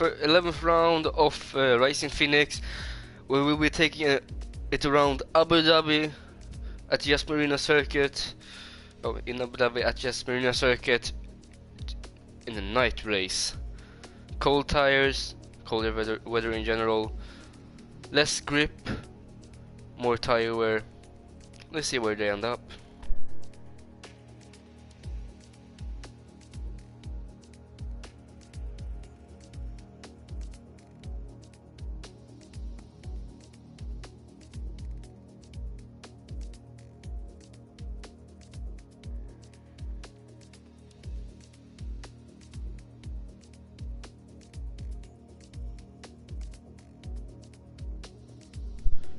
11th round of Rising Phoenix. We will be taking it around Abu Dhabi at Yas Marina Circuit. Oh, in Abu Dhabi at Yas Marina Circuit in a night race. Cold tires, colder weather in general, less grip, more tire wear. Let's see where they end up.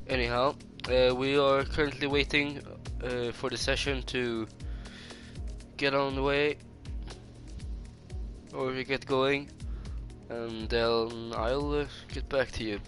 Anyhow, we are currently waiting for the session to get on the way or get going, and then I'll get back to you.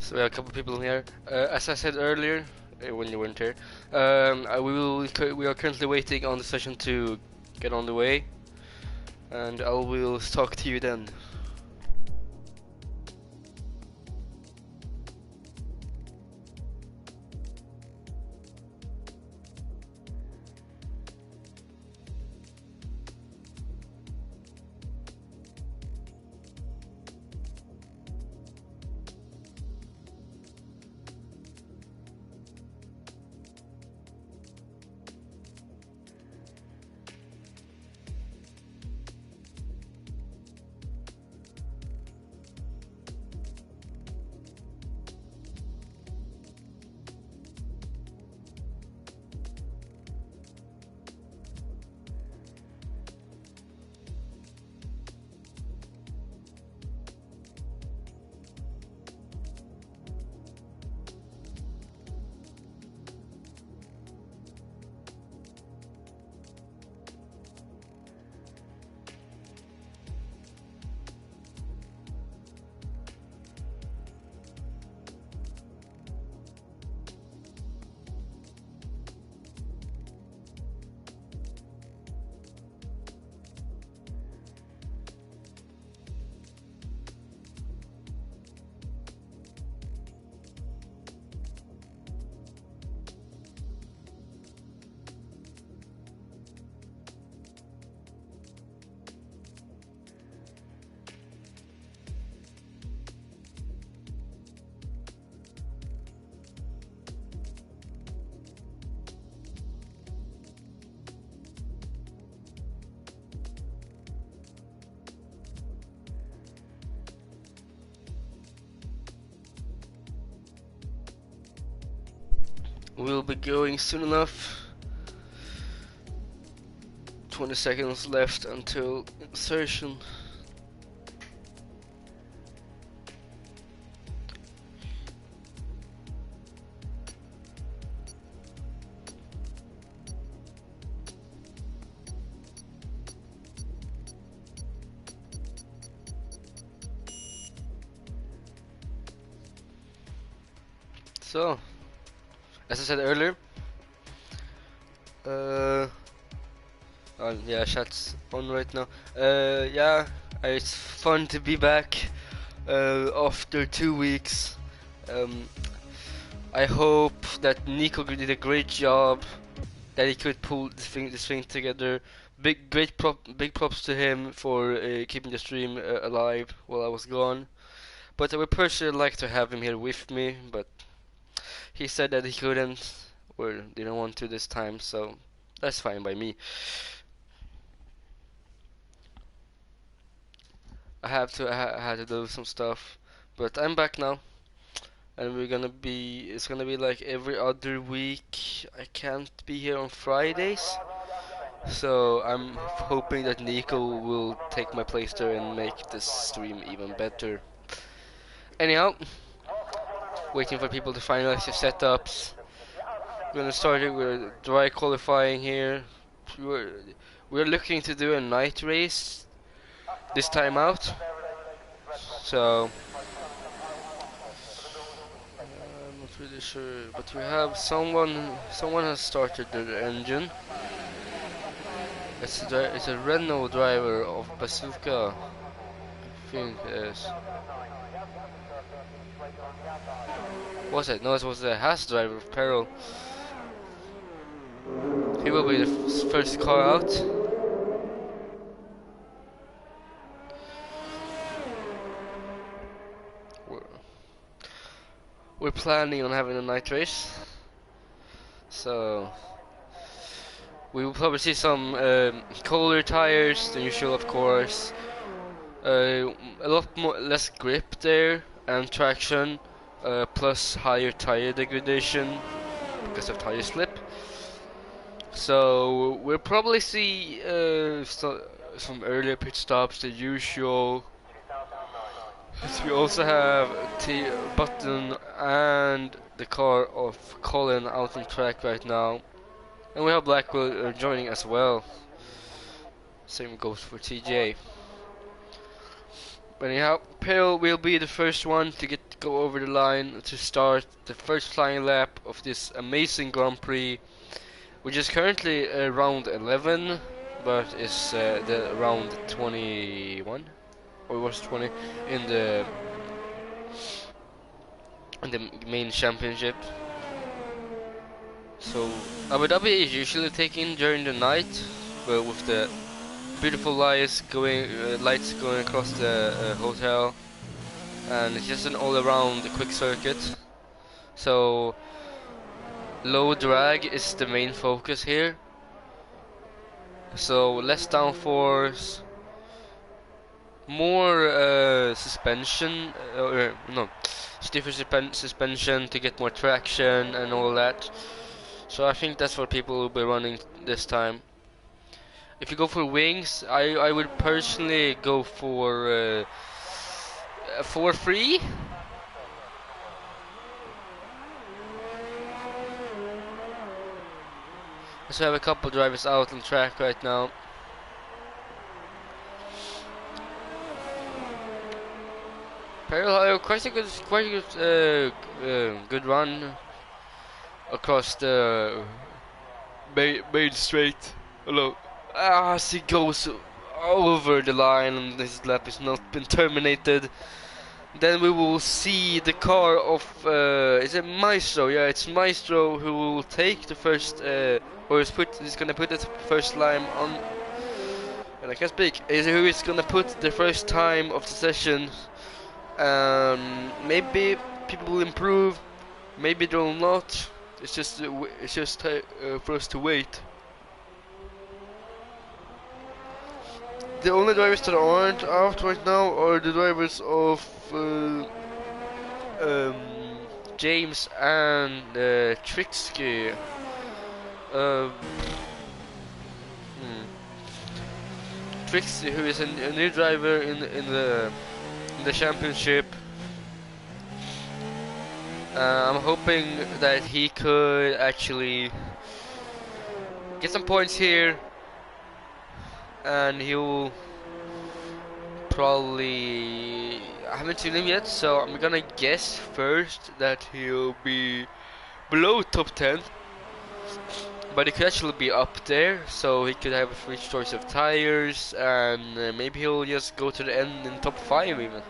So we have a couple people in here. As I said earlier, when you weren't here, we are currently waiting on the session to get on the way, and I will talk to you then. We'll be going soon enough. 20 seconds left until insertion. So, as I said earlier, yeah, chat's on right now. Yeah, It's fun to be back after 2 weeks. Um, I hope that Nico did a great job, that he could pull this thing together. Big props to him for keeping the stream alive while I was gone. But I would personally like to have him here with me, but he said that he couldn't or didn't want to this time, so that's fine by me. I had to do some stuff, but I'm back now, and it's gonna be like every other week. I can't be here on Fridays, so I'm hoping that Nico will take my place there and make this stream even better. Anyhow, waiting for people to finalize their setups. We're gonna start it with dry qualifying here. We're, we're looking to do a night race this time out, so I'm not really sure, but we have someone has started the engine. It's a Renault driver of Bazooka, I think it is. Was it? No, it was the Haas driver of Peril. He will be the first car out. We're planning on having a night race, so we will probably see some colder tires than usual, of course. A lot less grip there and traction, plus higher tire degradation because of tire slip. So we'll probably see some earlier pit stops, the usual. We also have Button and the car of Colin out on track right now, and we have Blackwell joining as well. Same goes for TJ. But anyhow, Pale will be the first one to go over the line to start the first flying lap of this amazing Grand Prix, which is currently round 11, but is the round 21. Or it was 20 in the main championship. So Abu Dhabi is usually taken during the night, well, with the beautiful lights going across the hotel, and it's just an all-around quick circuit. So low drag is the main focus here. So less downforce, more suspension, or no, stiffer suspension to get more traction and all that. So I think that's what people will be running this time. If you go for wings, I would personally go for 4-3. So I have a couple drivers out on track right now. Peril, quite a good run across the main straight. Hello. As he goes over the line and his lap has not been terminated, then we will see the car of is it Maestro? Yeah, it's Maestro who will take the first he's gonna put the first lime on, and I can't speak, is who is gonna put the first time of the session. Maybe people will improve, maybe they will not. It's just for us to wait. The only drivers that aren't out right now are the drivers of James and Trixie. Trixie, who is a new driver in the championship. I'm hoping that he could actually get some points here, and he'll probably, I haven't seen him yet, so I'm gonna guess first that he'll be below top 10. but he could actually be up there, so he could have a free choice of tires, and maybe he'll just go to the end in top 5 even.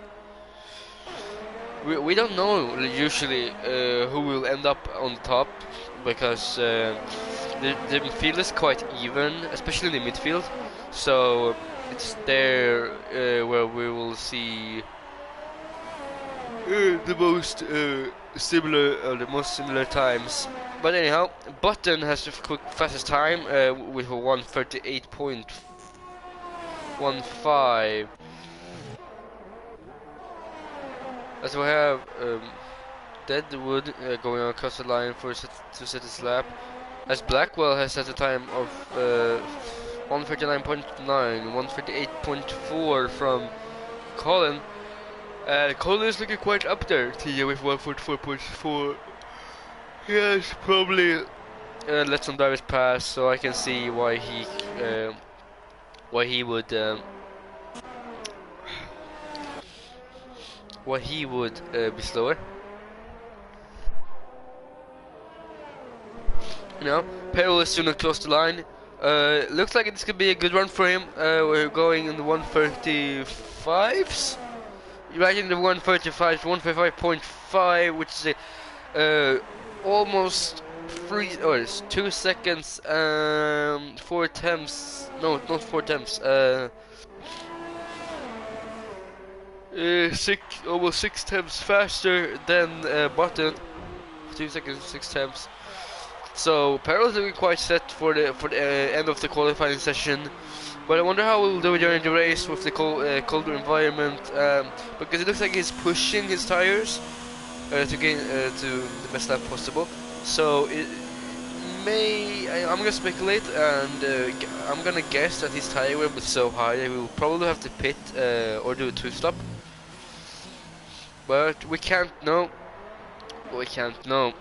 We don't know usually who will end up on top, because the midfield is quite even, especially in the midfield. So it's there where we will see the most similar times. But anyhow, Button has the fastest time with a 1:38.15. As we have Deadwood going across the line to set his lap. As Blackwell has set a time of 1:39.9, 1:38.4 from Colin. Colin is looking quite up there, TJ, with 1:44.4. He has probably let some drivers pass, so I can see why he would be slower. You know, Peril is soon across the line. Looks like it's gonna be a good run for him. We're going in the 1:35s. Right in the 1:35, 1:35.5, which is almost 2 seconds, 4 attempts. No, not 4 attempts. Almost 6 attempts faster than Button. 2 seconds, 6 attempts. So Perel's looking quite set for the end of the qualifying session. But I wonder how we'll do during the race with the colder environment, because it looks like he's pushing his tires to gain to the best lap possible. So it I'm gonna speculate, and I'm gonna guess that his tire wear was so high that we will probably have to pit or do a 2-stop. But we can't know. We can't know.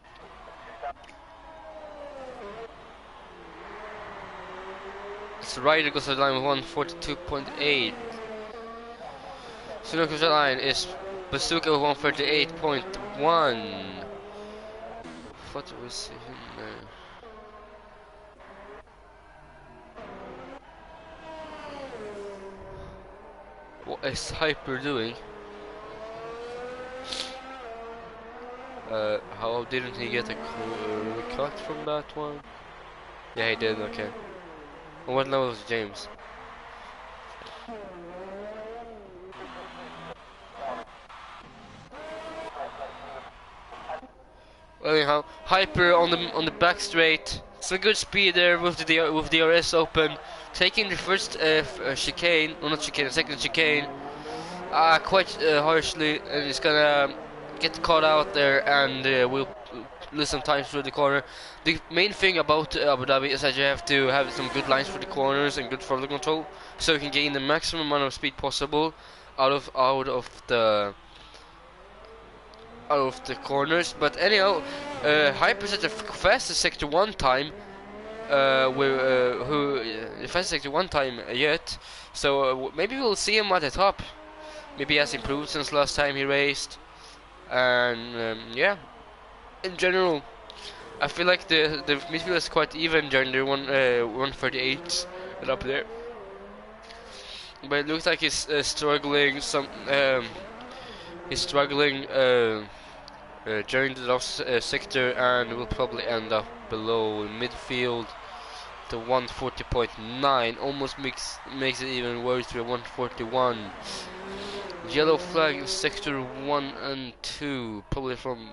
So Ryder goes to the line with 1:42.8. Soon goes to the line is Bazooka with 1:38.1. What was in there? What is Hyper doing? How didn't he get a cut from that one? Yeah, he did, okay. And what level was James? Well, anyhow, Hyper on the back straight. Some good speed there with the DRS open, taking the first chicane, or not chicane, the second chicane, quite harshly, and he's gonna get caught out there, and we'll lose some time through the corner. The main thing about Abu Dhabi is that you have to have some good lines for the corners and good throttle control, so you can gain the maximum amount of speed possible out of the corners. But anyhow, Hyper's at the fastest sector 1 time, the fastest sector 1 time yet. So maybe we'll see him at the top. Maybe he has improved since last time he raced, and yeah. In general, I feel like the midfield is quite even during the 1:38 and up there. But it looks like he's struggling during the last sector, and will probably end up below midfield. The 1:40.9 almost makes it even worse to 1:41. Yellow flag in sector 1 and 2, probably from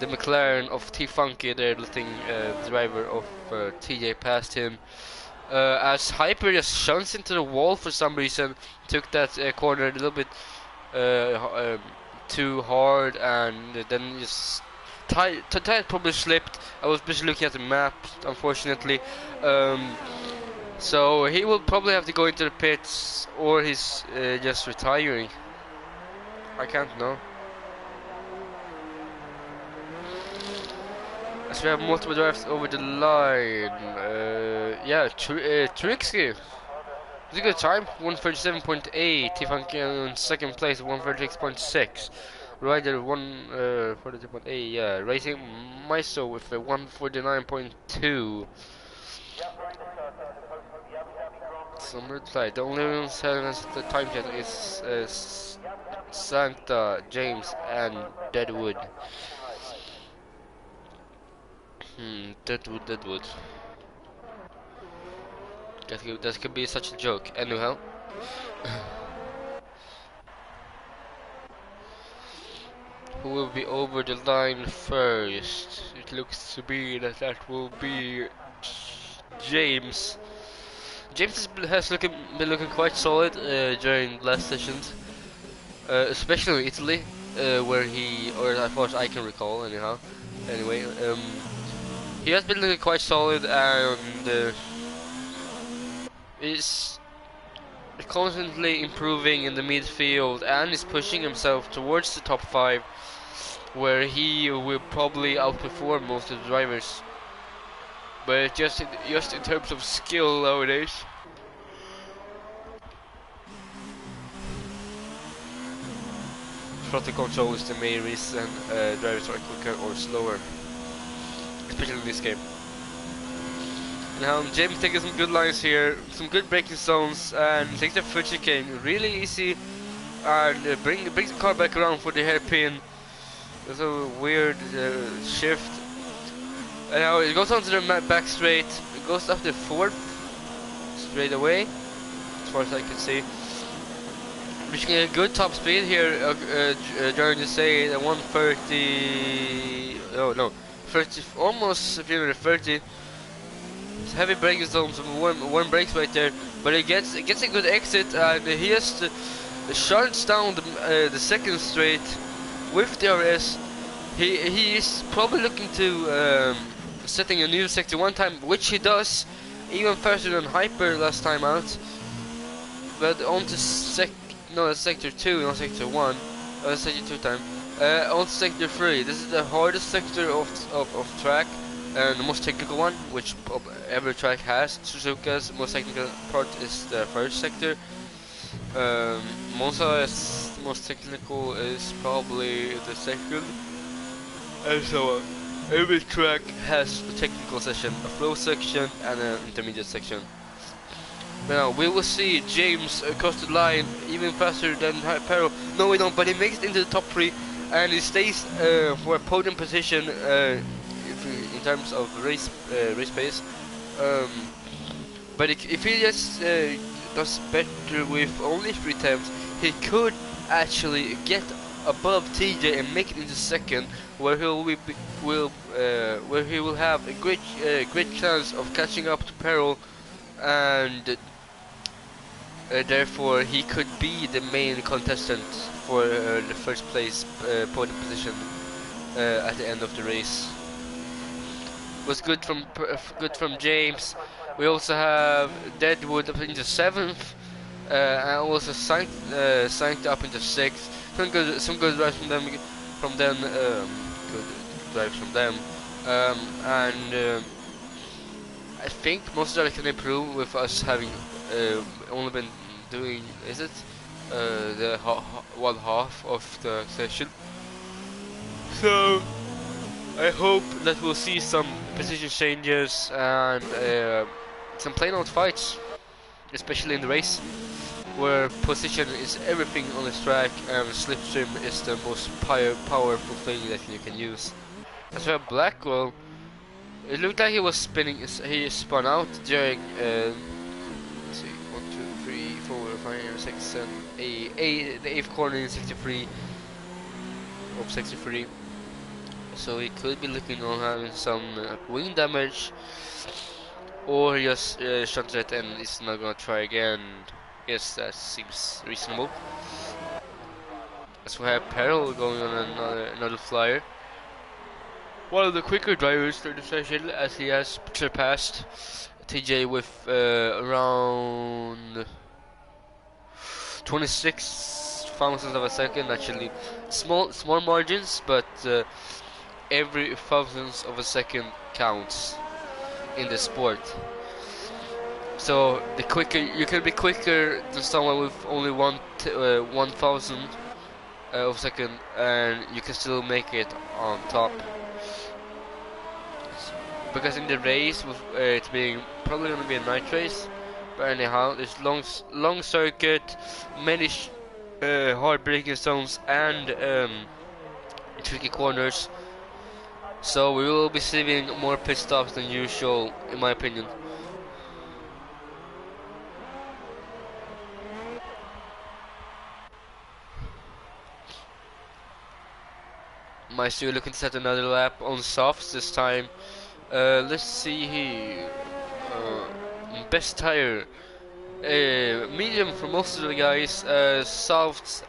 the McLaren of T Funky. They're letting the driver of TJ past him. As Hyper just shunts into the wall for some reason, took that corner a little bit too hard, and then just tire probably slipped. I was busy looking at the map, unfortunately. So he will probably have to go into the pits, or he's just retiring. I can't know. As we have multiple drivers over the line. Yeah, Trixie. It's a good time, 1:37.8. T-Funky in second place, 1:36.6. Rider 142.8, yeah, Racing Maestro with a 149.2. Some reply. The only one selling us the time check is Santa, James, and Deadwood. Deadwood. That could be such a joke. Anyhow. Who will be over the line first? It looks to be that will be James. James been looking quite solid during last sessions, especially in Italy, where or as far as I can recall, anyhow. Anyway, he has been looking quite solid and is constantly improving in the midfield and is pushing himself towards the top 5, where he will probably outperform most of the drivers. But just in terms of skill nowadays. Throttle control is the main reason drivers are quicker or slower, especially in this game. Now James taking some good lines here, some good braking zones, and takes the foot chicane really easy, and brings the car back around for the hairpin. There's a weird shift. And now it goes onto the back straight. It goes up the 4th straight away, as far as I can see. Reaching a good top speed here, during the say 130. Oh no, 30, almost 330. It's heavy braking zones, warm brakes right there, but it gets a good exit, and he just shuts down the second straight with the RS. He is probably looking to setting a new sector 1 time, which he does, even faster than Hyper last time out. But on to sector 2, not sector 1, sector 2 time. On sector 3, this is the hardest sector of track, and the most technical one, which every track has. Suzuka's most technical part is the first sector. Monza's most technical is probably the second, and so on. Every track has a technical section, a flow section, and an intermediate section. Now we will see James across the line even faster than Perro. No, we don't, but he makes it into the top 3, and he stays for a podium position in terms of race pace. But if he just does better with only 3 attempts, he could actually get above TJ and make it into second, where he will have a great chance of catching up to Peril, and therefore he could be the main contestant for the first place podium position at the end of the race. Was good from James. We also have Deadwood up into 7th, and also Sanked up into 6th. Some good drives from them. Good drives from them, and I think most of that can improve with us having only been doing the one half of the session. So I hope that we'll see some position changes and some plain out fights, especially in the race, where position is everything on this track and slipstream is the most powerful thing that you can use. As for Blackwell, it looked like he was spinning. He spun out during let's see, 1, 2, 3, 4, 5, 6, 7, 8, the 8th corner in 63 of 63. So he could be looking on having some wing damage, or he just shunts it and is not gonna try again. Yes, that seems reasonable. As we have Peril going on another flyer. One of the quicker drivers during the session, as he has surpassed TJ with around 26 thousandths of a second. Actually, small margins, but every thousandth of a second counts in the sport. So the quicker you can be quicker than someone with only 1,000 of second, and you can still make it on top. Because in the race, with it being probably going to be a night race, but anyhow, there's long circuit, many hard braking zones, and tricky corners. So we will be seeing more pit stops than usual, in my opinion. Maestro looking to set another lap on softs this time. Let's see here. Best tire. Medium for most of the guys. Softs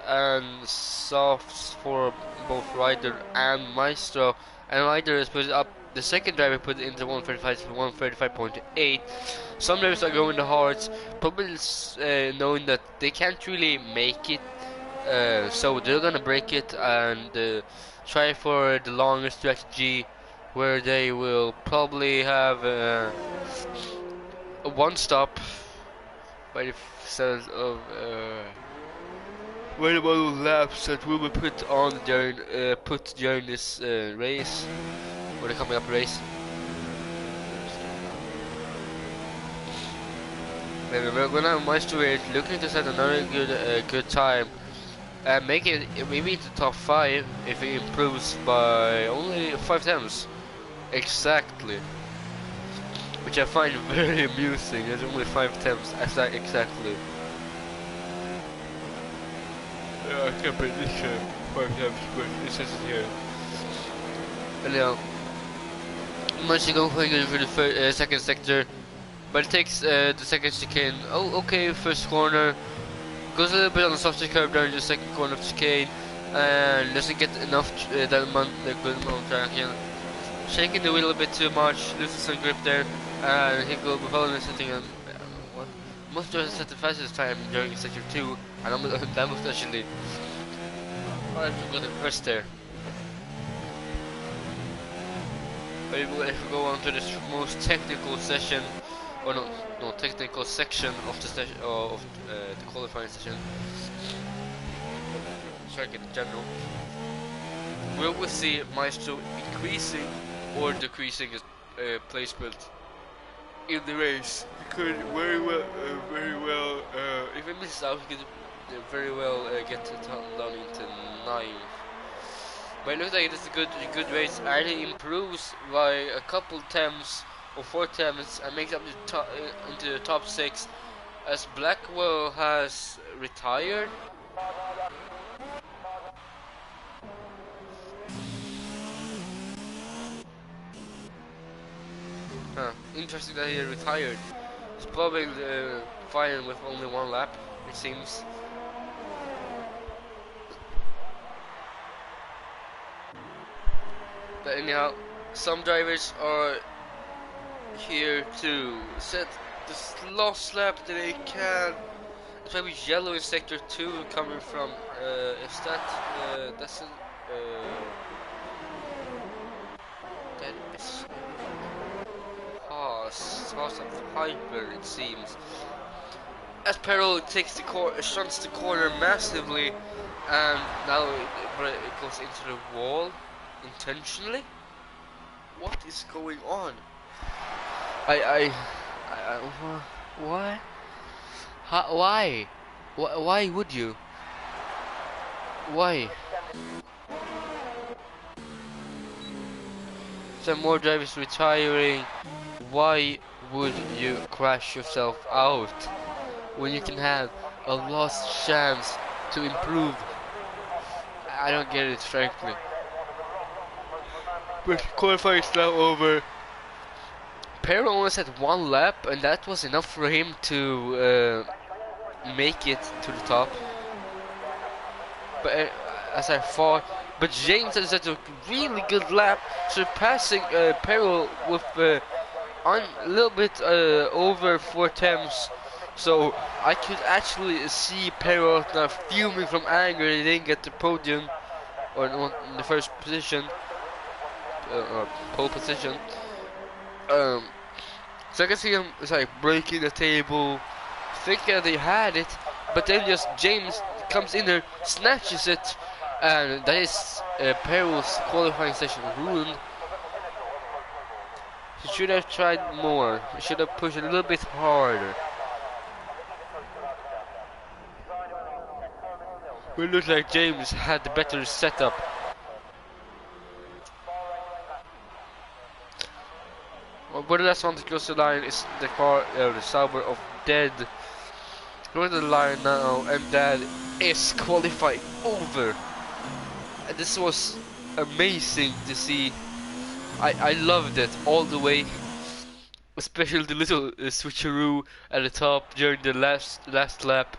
for both Ryder and Maestro. And Ryder has put it up. The second driver put it into 135 to 135.8. Some drivers are going the hards, probably knowing that they can't really make it. So they're gonna break it and try for the longer strategy, where they will probably have a one stop by the sense of available laps that will be put on during this race, or the coming up race. Maybe we're gonna have Maestro looking to set another good time. Make it maybe into top 5 if he improves by only 5 times. Exactly. Which I find very amusing. There's only 5 attempts. Exactly. I can't predict 5 attempts, but it says it here. Anyhow, Muncie going for the second sector, but it takes the second chicane. Oh, okay, first corner. Goes a little bit on the softer curve during the second corner of chicane, and doesn't get enough the good amount of traction. Shaking the wheel a bit too much, loses some grip there, and he will be following setting on. Most drivers set the fastest time during sector 2, and that was actually. I forgot it first there. But if we go on to this most technical session, or no technical section of the session of the qualifying session, circuit in general, will we see Maestro increasing or decreasing his placement in the race? He could very well, if he misses out, he could very well get down into 9th. But it looks like it's a good race, and he improves by a couple attempts or 4 attempts and makes up into the top 6, as Blackwell has retired. Interesting that he retired. He's probably fine with only 1 lap, it seems. But anyhow, some drivers are here to set the last lap that they can. It's probably yellow in sector 2 coming from is that doesn't that is Haas of Hyper, it seems. As Peril takes the shunts the corner massively, and now it goes into the wall intentionally. What is going on? What? Why? Why would you? Why? Some more drivers retiring. Why would you crash yourself out when you can have a lost chance to improve? I don't get it, frankly. But qualifying is now over. Perro only had 1 lap, and that was enough for him to make it to the top. But as I thought, but James has had a really good lap, surpassing Perro with a little bit over 4 attempts. So I could actually see Perro now fuming from anger he didn't get the podium, or in the first position, or pole position. So I can see him like breaking the table, thinking that they had it, but then just James comes in there, snatches it, And that is Peru's qualifying session ruined. He should have tried more. He should have pushed a little bit harder. It looked like James had the better setup. But the last one to cross the line is the car, the Sauber of Dead. Going to the line now, and that is qualifying over. And this was amazing to see. I loved it all the way, especially the little switcheroo at the top during the last lap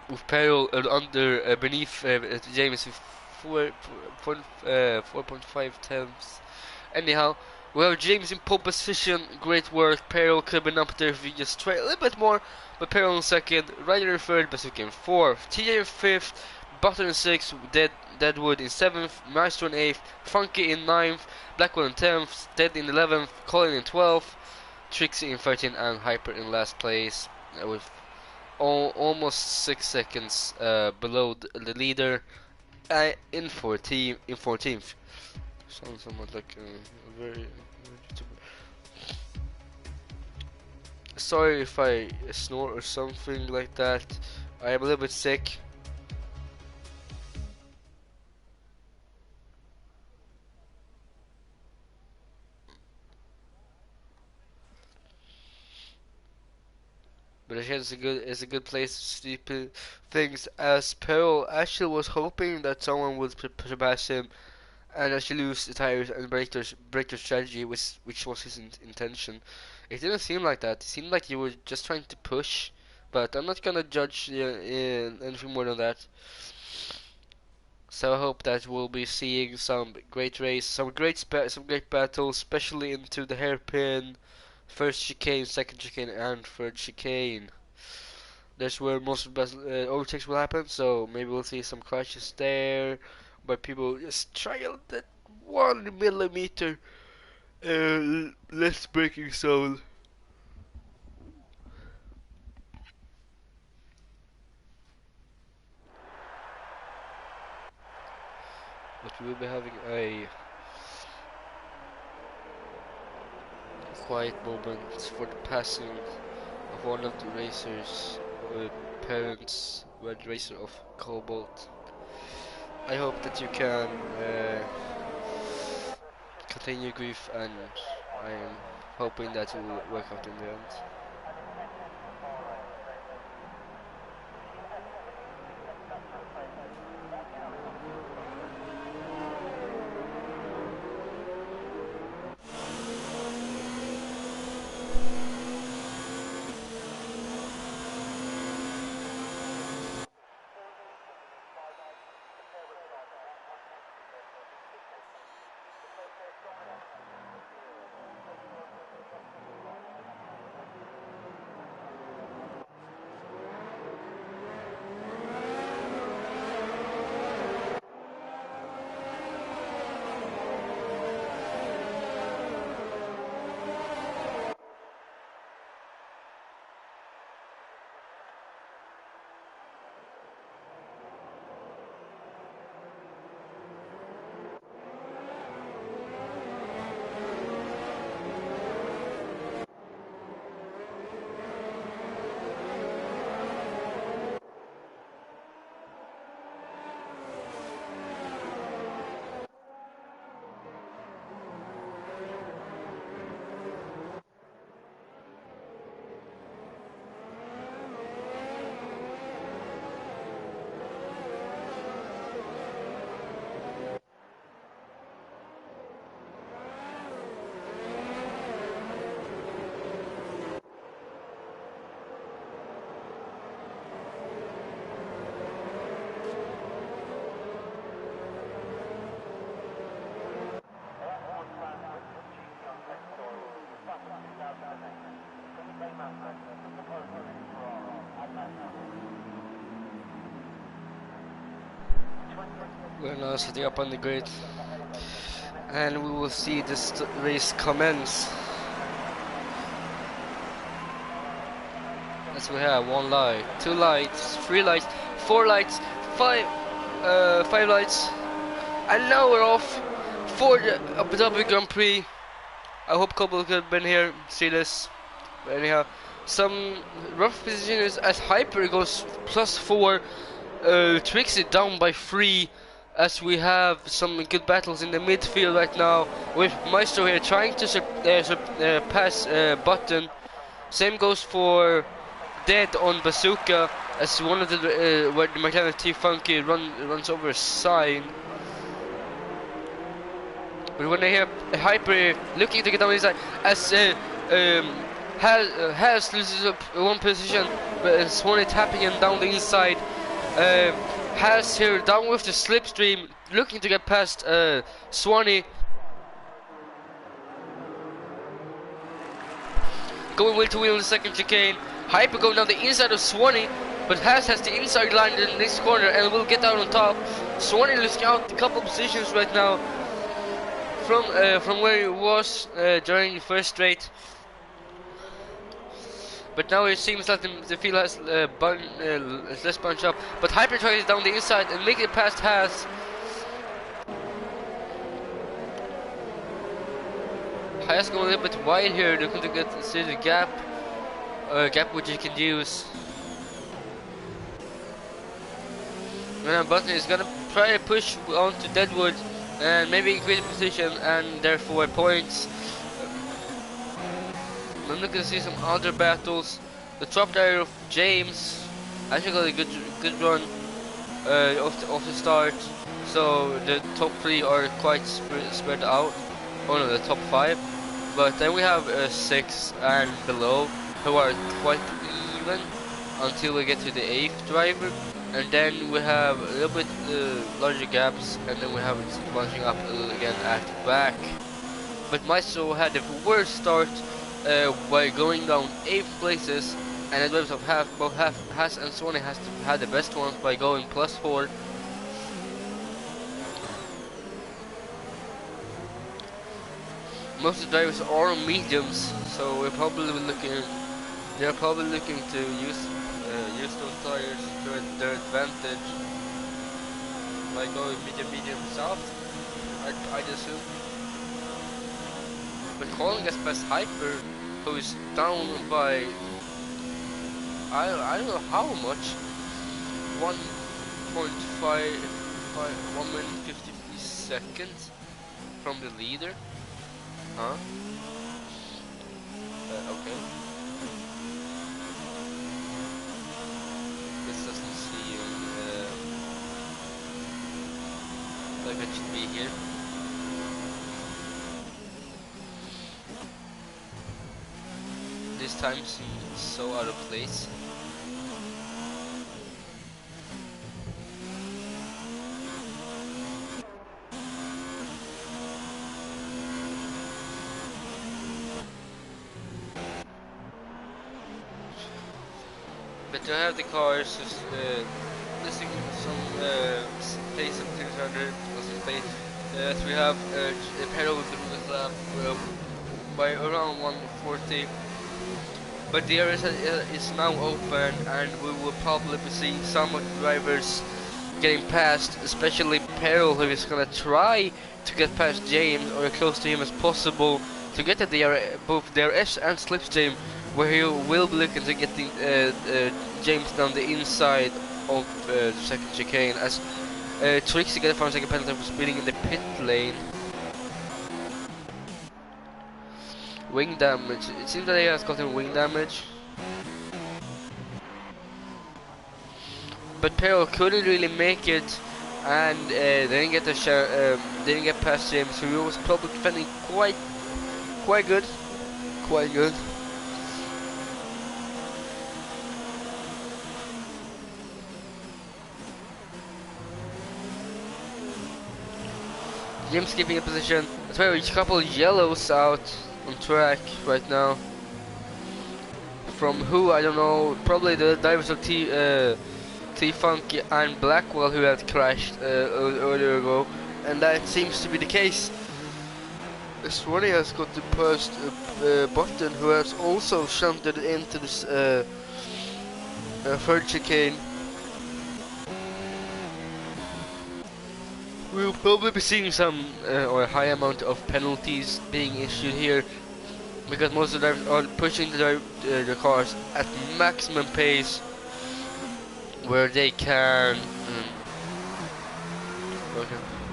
with Peril under beneath James with 4.5 tenths. Anyhow, we have James in pole position, great work. Peril could have been up there if he just tried a little bit more, but Peril in second, Ryder in third, Basuki in fourth, TJ in fifth, Butler in sixth, Deadwood in seventh, Maestro in eighth, Funky in ninth, Blackwell in 10th, Dead in 11th, Colin in 12th, Trixie in 13th, and Hyper in last place with almost 6 seconds below the leader in 14th. Sounds somewhat like a very sorry if I snore or something like that. I am a little bit sick. But I guess it's a good place to sleep things, as Pearl actually was hoping that someone would surpass him and actually lose the tires and break their strategy, which was his intention. It didn't seem like that. It seemed like you were just trying to push, but I'm not gonna judge anything more than that. So I hope that we'll be seeing some great race, some great battles, especially into the hairpin, first chicane, second chicane, and third chicane. That's where most of the overtakes will happen. So maybe we'll see some crashes there, but people just try that 1 millimeter less braking zone. But we will be having a quiet moment for the passing of one of the racers, parents, red racer of Cobalt. I hope that you can contain your grief, and I am hoping that it will work out in the end. We're now setting up on the grid, and we will see this race commence. As we have 1 light, 2 lights, 3 lights, 4 lights, 5. 5 lights, and now we're off for the Abu Dhabi Grand Prix. I hope Cobble could have been here, see this. But anyhow, some rough positions as Hyper goes +4, Trixie down by 3, as we have some good battles in the midfield right now, with Maestro here trying to pass Button. Same goes for Dead on Bazooka, as one of the where the McLaren T-Funky runs over a sign. But when they hear Hyper looking to get down inside, as Has loses up one position, but Swanee tapping him down the inside. Has here down with the slipstream, looking to get past Swanee. Going wheel to wheel in the second chicane. Hyper going down the inside of Swanee, but has the inside line in the next corner and will get out on top. Swanee losing out a couple positions right now from where he was during the first straight. But now it seems like the field has less bunch up. But Hyper tries down the inside and make it past Has. Has going a little bit wide here, looking to get the gap which he can use. And Button is gonna try to push on to Deadwood and maybe increase the position and therefore points. I'm looking to see some other battles. The top tier of James actually got a good run off the start, so the top 3 are quite spread out. Oh no, the top 5. But then we have 6 and below who are quite even until we get to the 8th driver, and then we have a little bit larger gaps, and then we have it bunching up a little again at the back. But Maestro had the worst start by going down 8 places, and the drivers of both Has and Swanee had the best ones by going +4. Most of the drivers are mediums, so they're probably looking to use those tires to their advantage by going medium south, I'd assume. But calling us past Hyper, who is down by I don't know how much, 1 minute 50 seconds from the leader. Huh? Okay. This doesn't seem like it should be here. This time seems so out of place. But to have the cars missing some space of 600 space, as we have a pedal with the lap by around 140. But the area is now open, and we will probably be seeing some of the drivers getting past, especially Peril, who is gonna try to get past James or as close to him as possible to get at the both DRS and slipstream, where he will be looking to get the, James down the inside of the second chicane, as Trixie gets a 5-second penalty for speeding in the pit lane. Wing damage. It seems that he has gotten wing damage. But Peril couldn't really make it, and didn't get past James, who was probably defending quite good. James keeping a position. That's why there's a couple of yellows out on track right now. From who, I don't know. Probably the drivers of T-Funky and Blackwell, who had crashed earlier ago, and that seems to be the case. Swanee has got the past Button, who has also shunted into this third chicane. We'll probably be seeing some or a high amount of penalties being issued here because most of the drivers are pushing the cars at maximum pace where they can,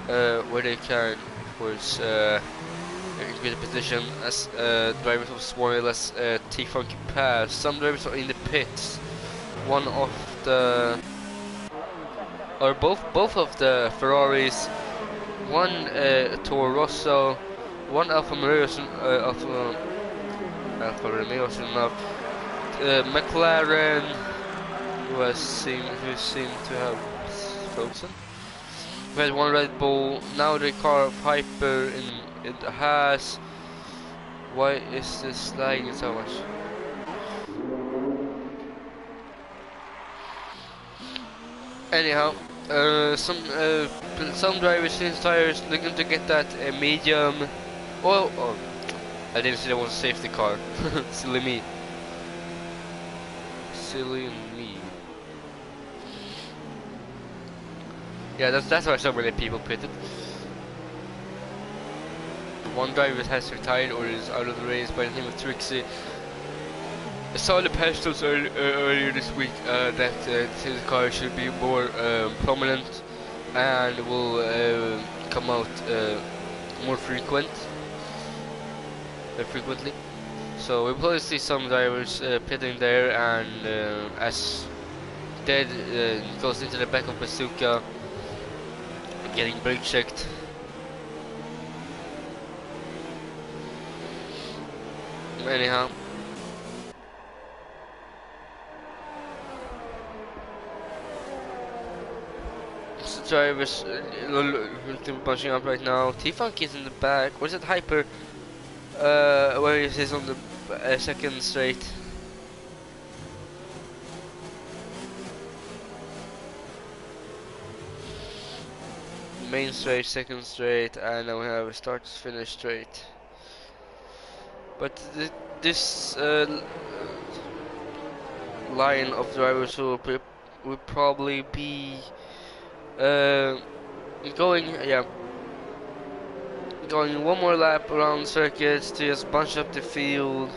where they can, of course, in good position as drivers of smaller, less T-Funky pass. Some drivers are in the pits. One of the, or both of the Ferraris, one Toro Rosso, one Alfa Romeo, Alfa Romeo, McLaren, who seemed to have frozen. We had one Red Bull. Now the car of Hyper in the Haas. Why is this lagging so much? Anyhow, some drivers change tires, looking to get that medium. Oh, I didn't see there was a safety car. Silly me. Silly me. Yeah, that's why so many people pitted. One driver has retired or is out of the race by the name of Trixie. I saw the posters earlier this week that his car should be more prominent and will come out more frequently. So we'll probably see some drivers pitting there, and as Dead goes into the back of Bazooka, getting brake checked. Anyhow. So drivers bunching up right now. T-Funk is in the back. Where's that Hyper? Where is he on the second straight? Main straight, second straight, and now we have a start to finish straight. But this line of drivers will probably be going one more lap around circuits to just bunch up the field,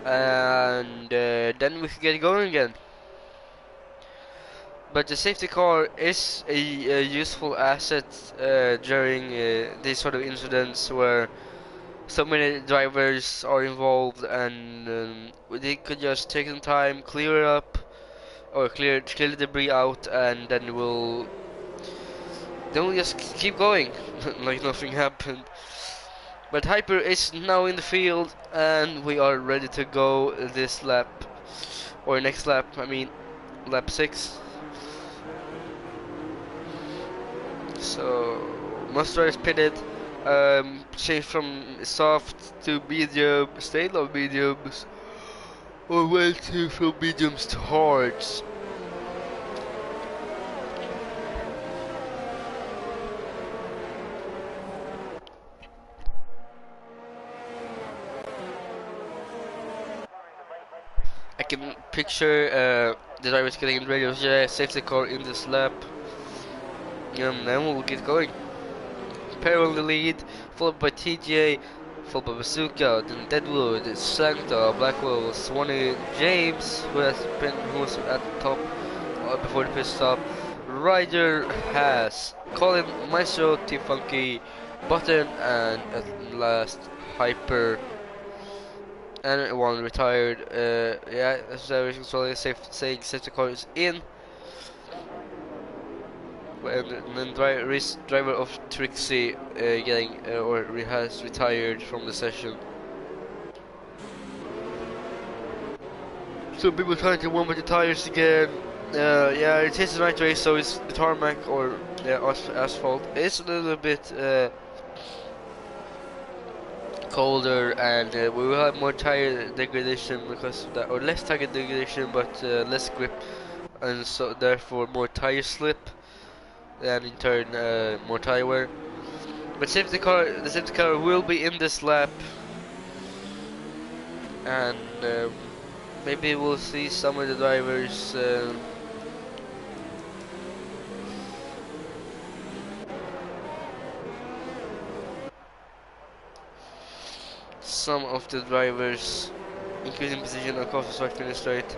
and then we can get going again. But the safety car is a useful asset during these sort of incidents where so many drivers are involved, and they could just take some time, clear it up, or clear the debris out, and then we'll just keep going like nothing happened. But Hyper is now in the field, and we are ready to go this lap, or next lap. I mean, lap 6. So most drivers pitted. Change from soft to medium, stayed on mediums, or went from mediums to hards. I can picture the drivers getting in radio, safety car in this lap, and then we'll get going. Peril in the lead, followed by TJ, followed by Bazooka, then Deadwood, Sancta, Blackwell, Swanee, James, who was at the top before the pit stop, Ryder, Haas, Colin, Maestro, T-Funky, Button, and at last Hyper, and one retired. Yeah, that's everything's saying safety car is in. And then driver of Trixie has retired from the session. So people trying to warm up the tires again. Yeah, it is a night race, so it's the tarmac or asphalt. It's a little bit colder, and we will have more tire degradation because of that, or less tire degradation, but less grip, and so therefore more tire slip. And in turn more tire wear. But the safety car will be in this lap, and maybe we'll see some of the drivers some of the drivers increasing position across the start finish straight.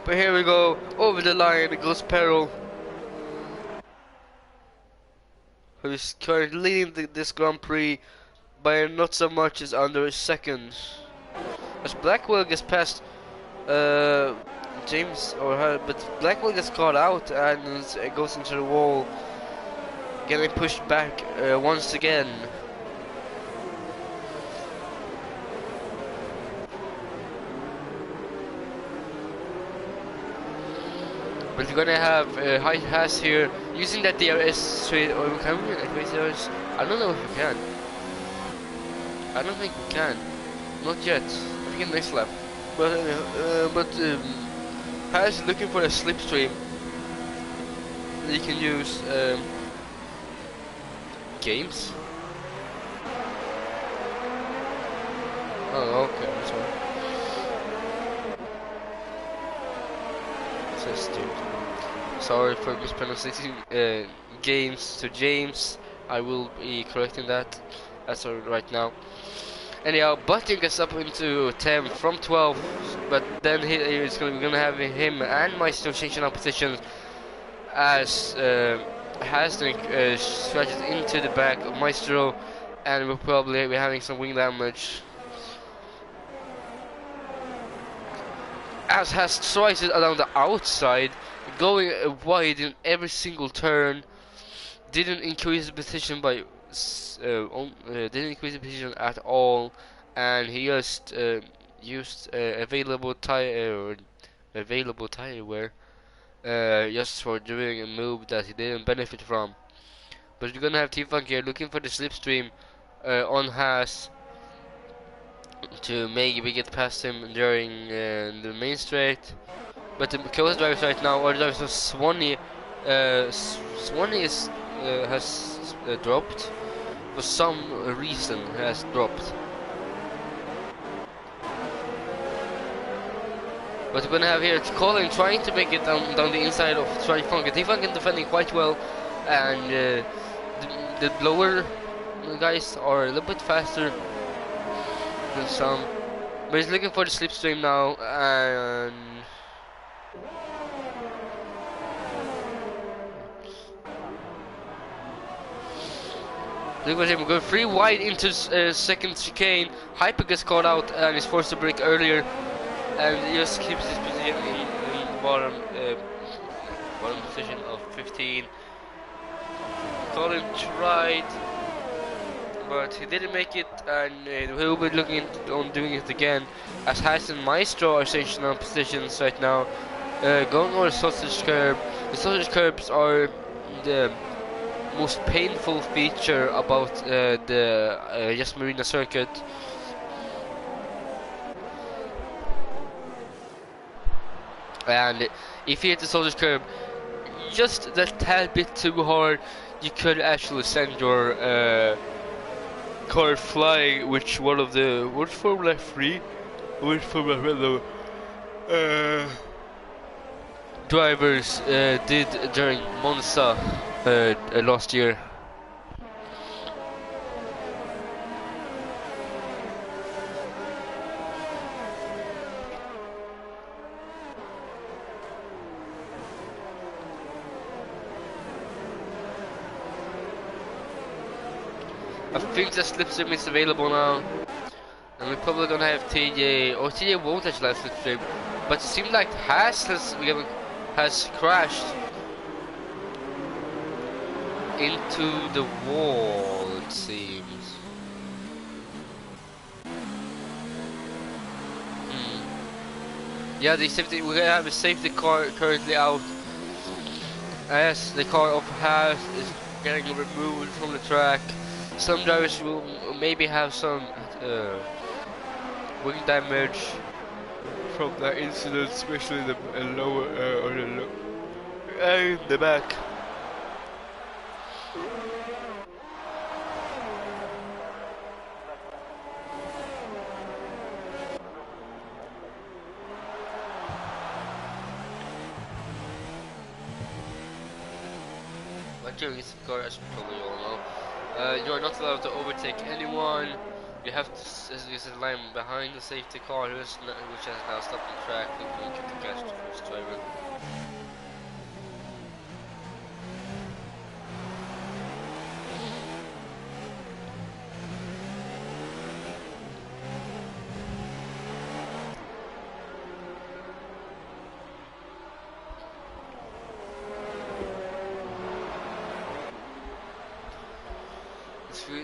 But here we go, over the line, it goes Peril, who is currently leading this Grand Prix by not so much as under a second. As Blackwell gets past James or her, but Blackwell gets caught out and goes into the wall, getting pushed back once again. But we're gonna have Haas here using that DRS straight, or can we like DRS? I don't know if we can. I don't think we can. Not yet. I think next lap. But Haas is looking for a slipstream that you can use games. Oh, okay, that's one. So stupid. Sorry for mispronouncing games to James. I will be correcting that as of right now. Anyhow, Button gets up into 10 from 12, but then we're gonna have him and Maestro changing up positions as Hasnick stretches into the back of Maestro, and we'll probably be having some wing damage. As Has tries it along the outside, going wide in every single turn, didn't increase the position by didn't increase the position at all, and he just used available tire wear just for doing a move that he didn't benefit from. But you're gonna have T-Funk here looking for the slipstream on Haas to maybe get past him during the main straight. But the closest drivers right now are drivers of Swanee. Swanee has dropped. For some reason has dropped. But we're gonna have here Colin trying to make it down the inside of T-Funk. T-Funk is defending quite well, and the lower guys are a little bit faster than some. But he's looking for the slipstream now, and look at him going 3 wide into second chicane. Hyper gets caught out and is forced to brake earlier, and he just keeps his position in the bottom position of 15. Colin tried, but he didn't make it, and he'll be looking on doing it again. As Haas and Maestro are changing on positions right now, going over the sausage curb. The sausage curbs are the most painful feature about the Yas Marina circuit. And if you hit the sausage curb just that tad bit too hard, you could actually send your car flying, which one of the Formula 3, which Formula drivers did during Monza last year. I think the slipstream is available now, and we're probably gonna have TJ, or TJ won't actually have slipstream, but it seems like Haas has crashed into the wall, it seems. Yeah, we're gonna have a safety car currently out, as the car of Haas is getting removed from the track. Some drivers will maybe have some wing damage from that incident, especially the lower or in the back. But during this car, as you probably all know, you are not allowed to overtake anyone. You have to use a line behind the safety car, which has now stopped the track, looking to catch the first driver.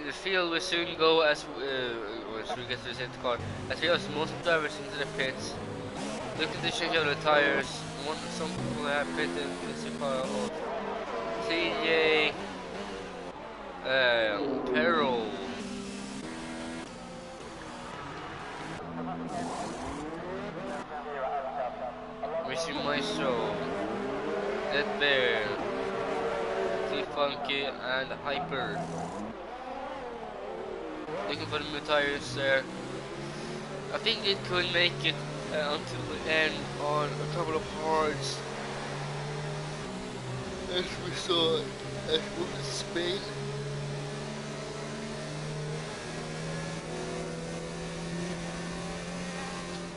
The field will soon go once we get to the safety car. As we have most drivers into the pits, looking to change out the tires. Some people have pitted with the car of TJ Peril. Missing Maestro, Dead Bear, T-Funky, and Hyper. Looking for the new tires there. I think it could make it until the end on a couple of parts, as we saw at Spain.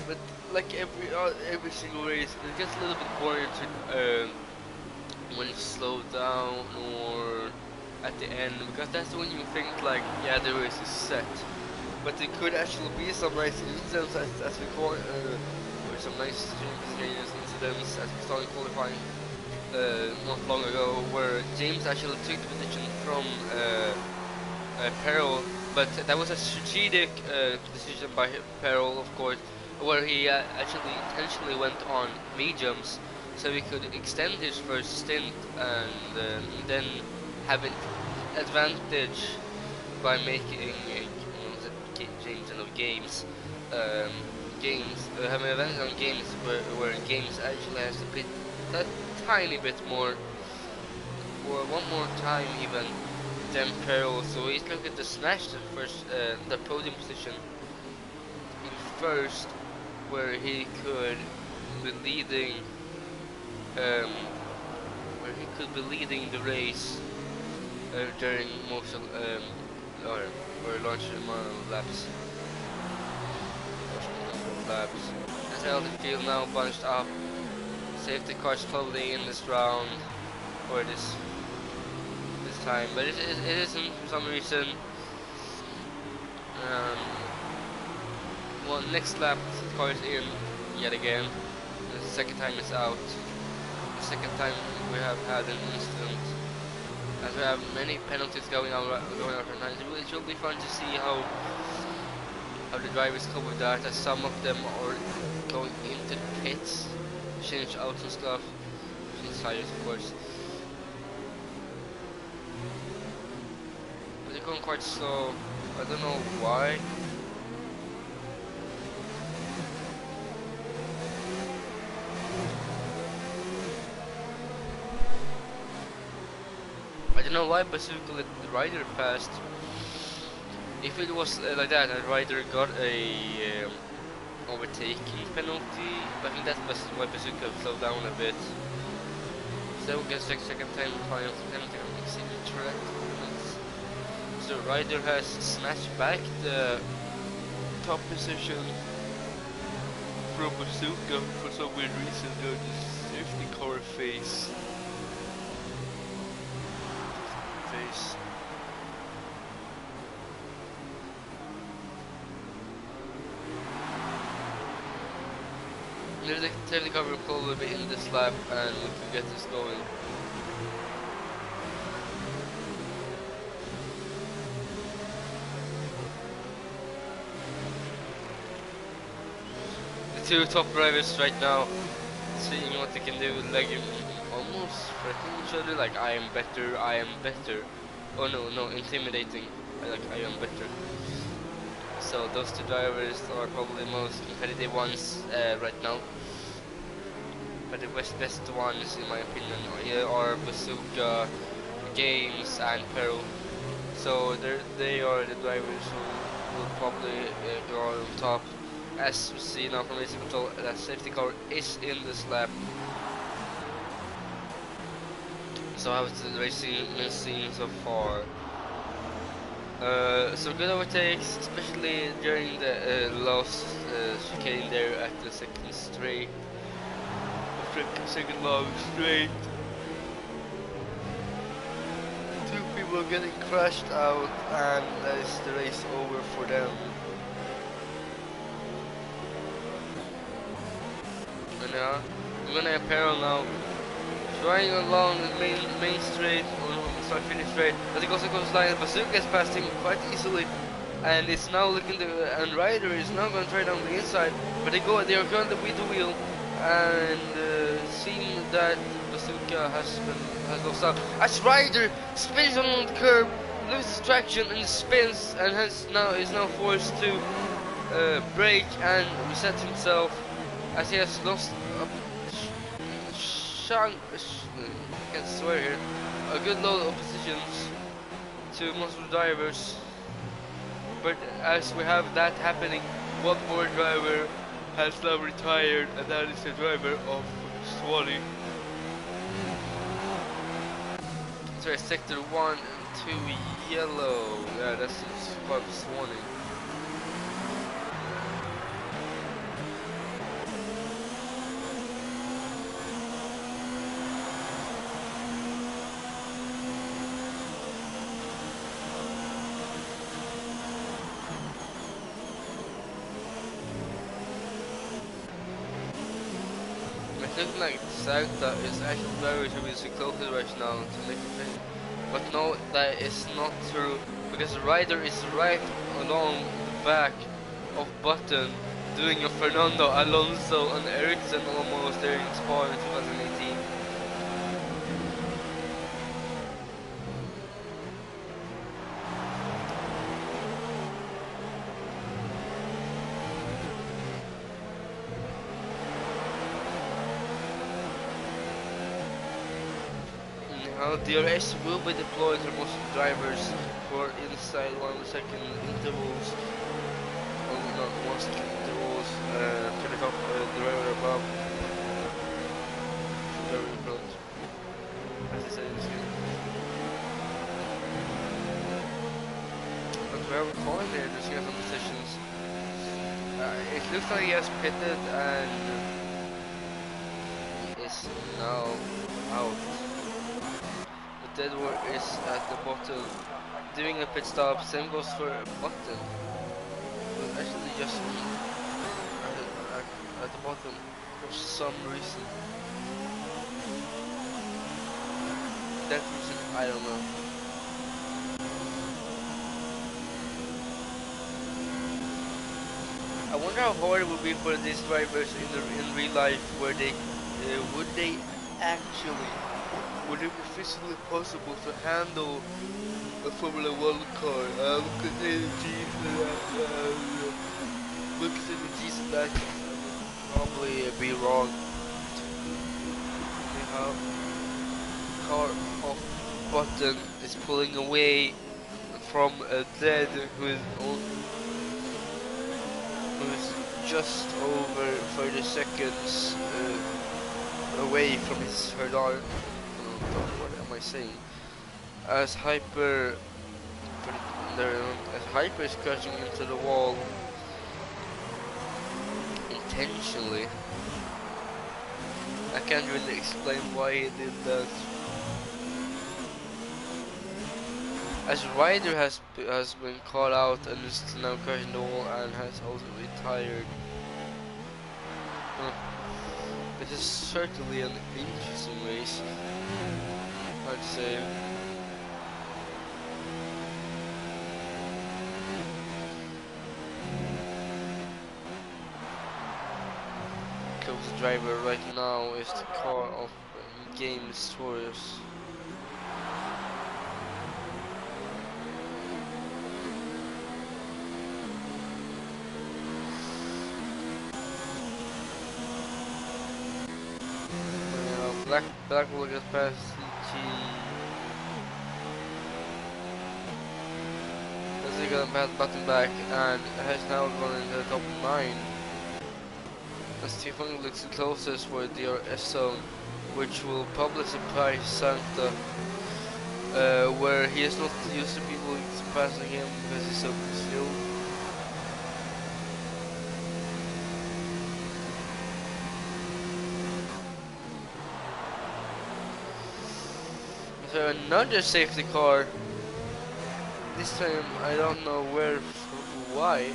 But like every single race, it gets a little bit boring to when you slow down or at the end, because that's when you think like, yeah, the race is set. But there could actually be some nice incidents as we call it, or some nice incidents as we started qualifying not long ago, where James actually took the position from Peril, but that was a strategic decision by Peril, of course, where he actually intentionally went on mediums so he could extend his first stint and then have an advantage by making James and of games have an advantage on games where games actually has to pit a tiny bit more, or one more time even, than Peril. So he's looking to smash the first the podium position in first, where he could be leading the race during most of or launching amount of laps. As well, the field now bunched up. Safety cars probably in this round or this time, but it isn't for some reason. Well, next lap the car is in yet again. The second time it's out. The second time we have had an incident. As we have many penalties going out right now, it will be fun to see how the drivers cope with that, as some of them are going into the pits, change out and stuff, change tires of course. But they're going quite slow, I don't know why. I don't know why Bazooka let the rider past. If it was like that, and rider got a overtaking penalty, I think that's why Bazooka slowed down a bit. So we get second time final penalty on exceeding track limits. So rider has snatched back the top position from Bazooka for some weird reason. They're just safety car face. The safety car will probably be in this lap and we can get this going. The two top drivers right now seeing what they can do, like almost threatening each other, like I am better. Oh no, intimidating, like I am better. So those two drivers are probably the most competitive ones right now. But the best ones, in my opinion, are Bazooka, Games, and Peril. So they are the drivers who will probably go on top. As we see now from racing control, that safety car is in this lap. So how is the racing been seen so far? Some good overtakes, especially during the last chicane there at the second straight, second long straight. Two people getting crashed out, and that is the race over for them. And we're gonna apparel now. Trying along the main straight, or start finish straight, but it also goes line. Bazooka is passing quite easily, and it's now looking and Ryder is now going to try down the inside, but they are going to wheel to wheel, and seeing that Bazooka has lost out. As Ryder spins on the curb, loses traction and spins, and is now forced to brake and reset himself, as he has lost I can't swear here, a good load of positions to multiple drivers. But as we have that happening, one more driver has now retired, and that is the driver of Swanee. Sorry, sector 1 and 2 yellow. Yeah, that's Club Swanee. Looking like Sauta is actually very to be closest right now to make a finish. But no, that is not true, because the rider is right along the back of Button, doing a Fernando Alonso and Ericsson almost there in Spa in 2018. DRS will be deployed for most drivers for inside 1 second intervals, or not 1 second intervals, to the top the driver above, very front, as I said in this game. But we have a call there, just here some positions. It looks like he has pitted and is now out. Deadwood is at the bottom doing a pit stop. Same goes for Button, who's actually just at the bottom for some reason. That reason, I don't know. I wonder how hard it would be for these drivers in real life, where they would they actually. Would it be physically possible to handle a Formula 1 car? Look at the G's and that. Look at the G's and that. Probably be wrong. We have car of Button is pulling away from a dead who is just over 30 seconds away from his radar. What am I saying? As Hyper is crashing into the wall intentionally. I can't really explain why he did that. As Ryder has been caught out and is now crashing the wall and has also retired. It is certainly an interesting race, I'd say. Close driver right now is the car of Game Destroyers. Black will get past CG. As he got a bad button back and has now gone into the top 9. As Stephen looks the closest for the DRS zone, which will probably surprise Santa. where he is not used to people passing him because he's so slow. So another safety car. This time I don't know why.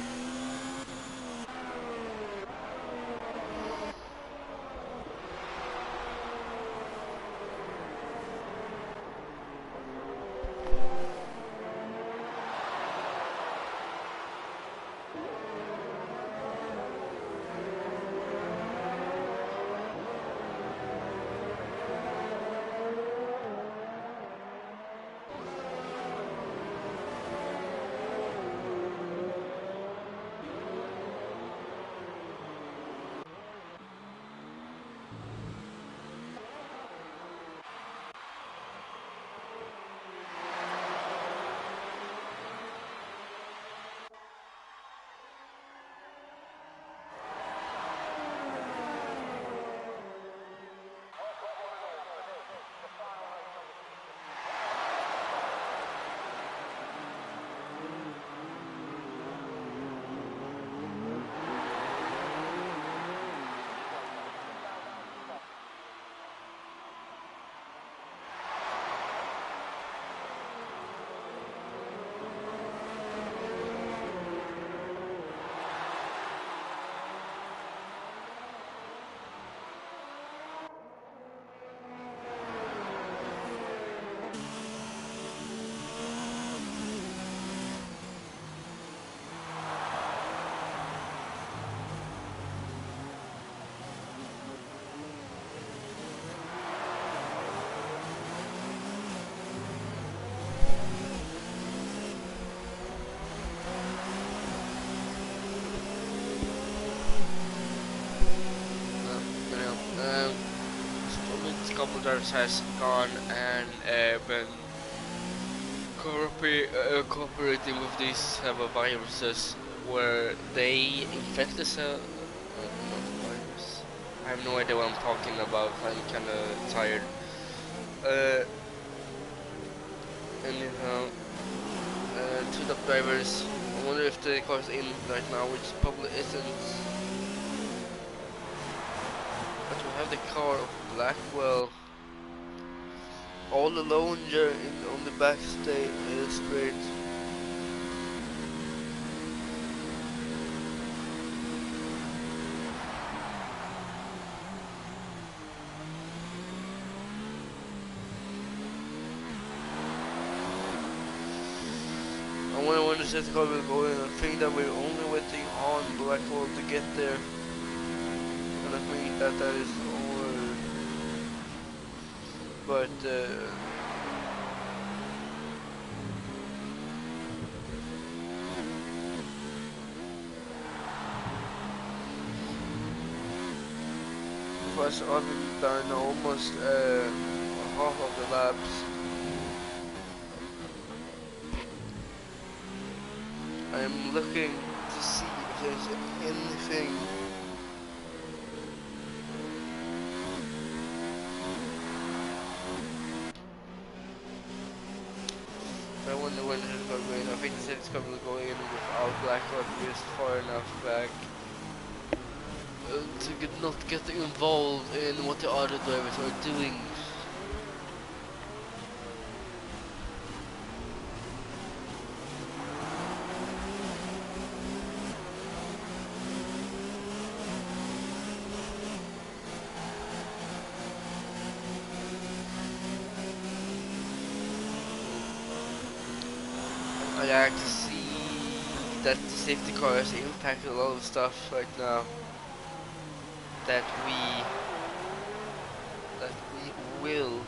Couple drivers has gone and been cooperating with these type of viruses where they infect the cell. Not virus. I have no idea what I'm talking about. I'm kind of tired. Anyhow, two top drivers. I wonder if the car's in right now, which probably isn't. But we have the car of Blackwell all alone here on the back straight. I wonder when the safety car will go in. I think that we're only waiting on Blackwell to get there. And I think that is over. But was already done almost half of the laps. I'm looking to see if there's anything. I wonder when it's going to go in. I think it's going to go in without Blackwell just far enough back to not get involved in what the other drivers are doing. I like to see that the safety car has impacted a lot of stuff right now. That we will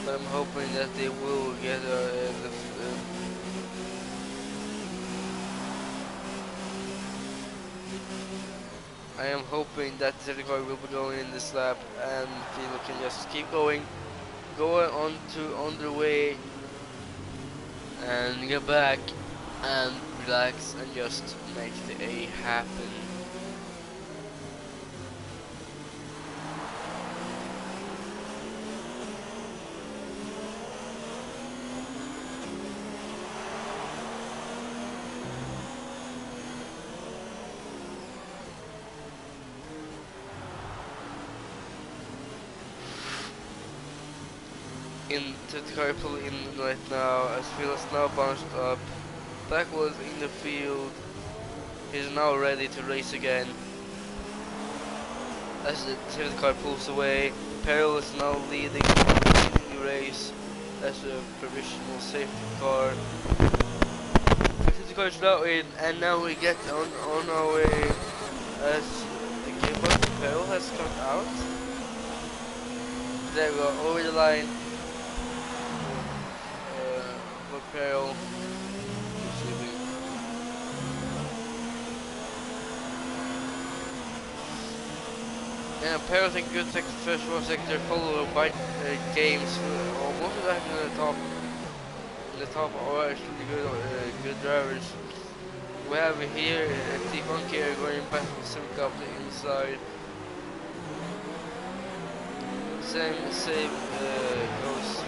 but I'm hoping that they will get I am hoping that the safety car will be going in this lap and people can just keep going on their way and get back and relax and just make the A happen. Into the car pull in right now as Phil is now bounced up. Blackwell's in the field. He's now ready to race again. As the safety car pulls away, Peril is now leading the race as a provisional safety car. The safety car is now in, and now we get on our way as the gearbox Peril has come out. There we go, over the line. Peril. Yeah, Peril taking good first row sector, followed by James, almost actually in the top. In the top are actually good drivers. We have here T-Funk here going back to sync up the inside. Same goes for.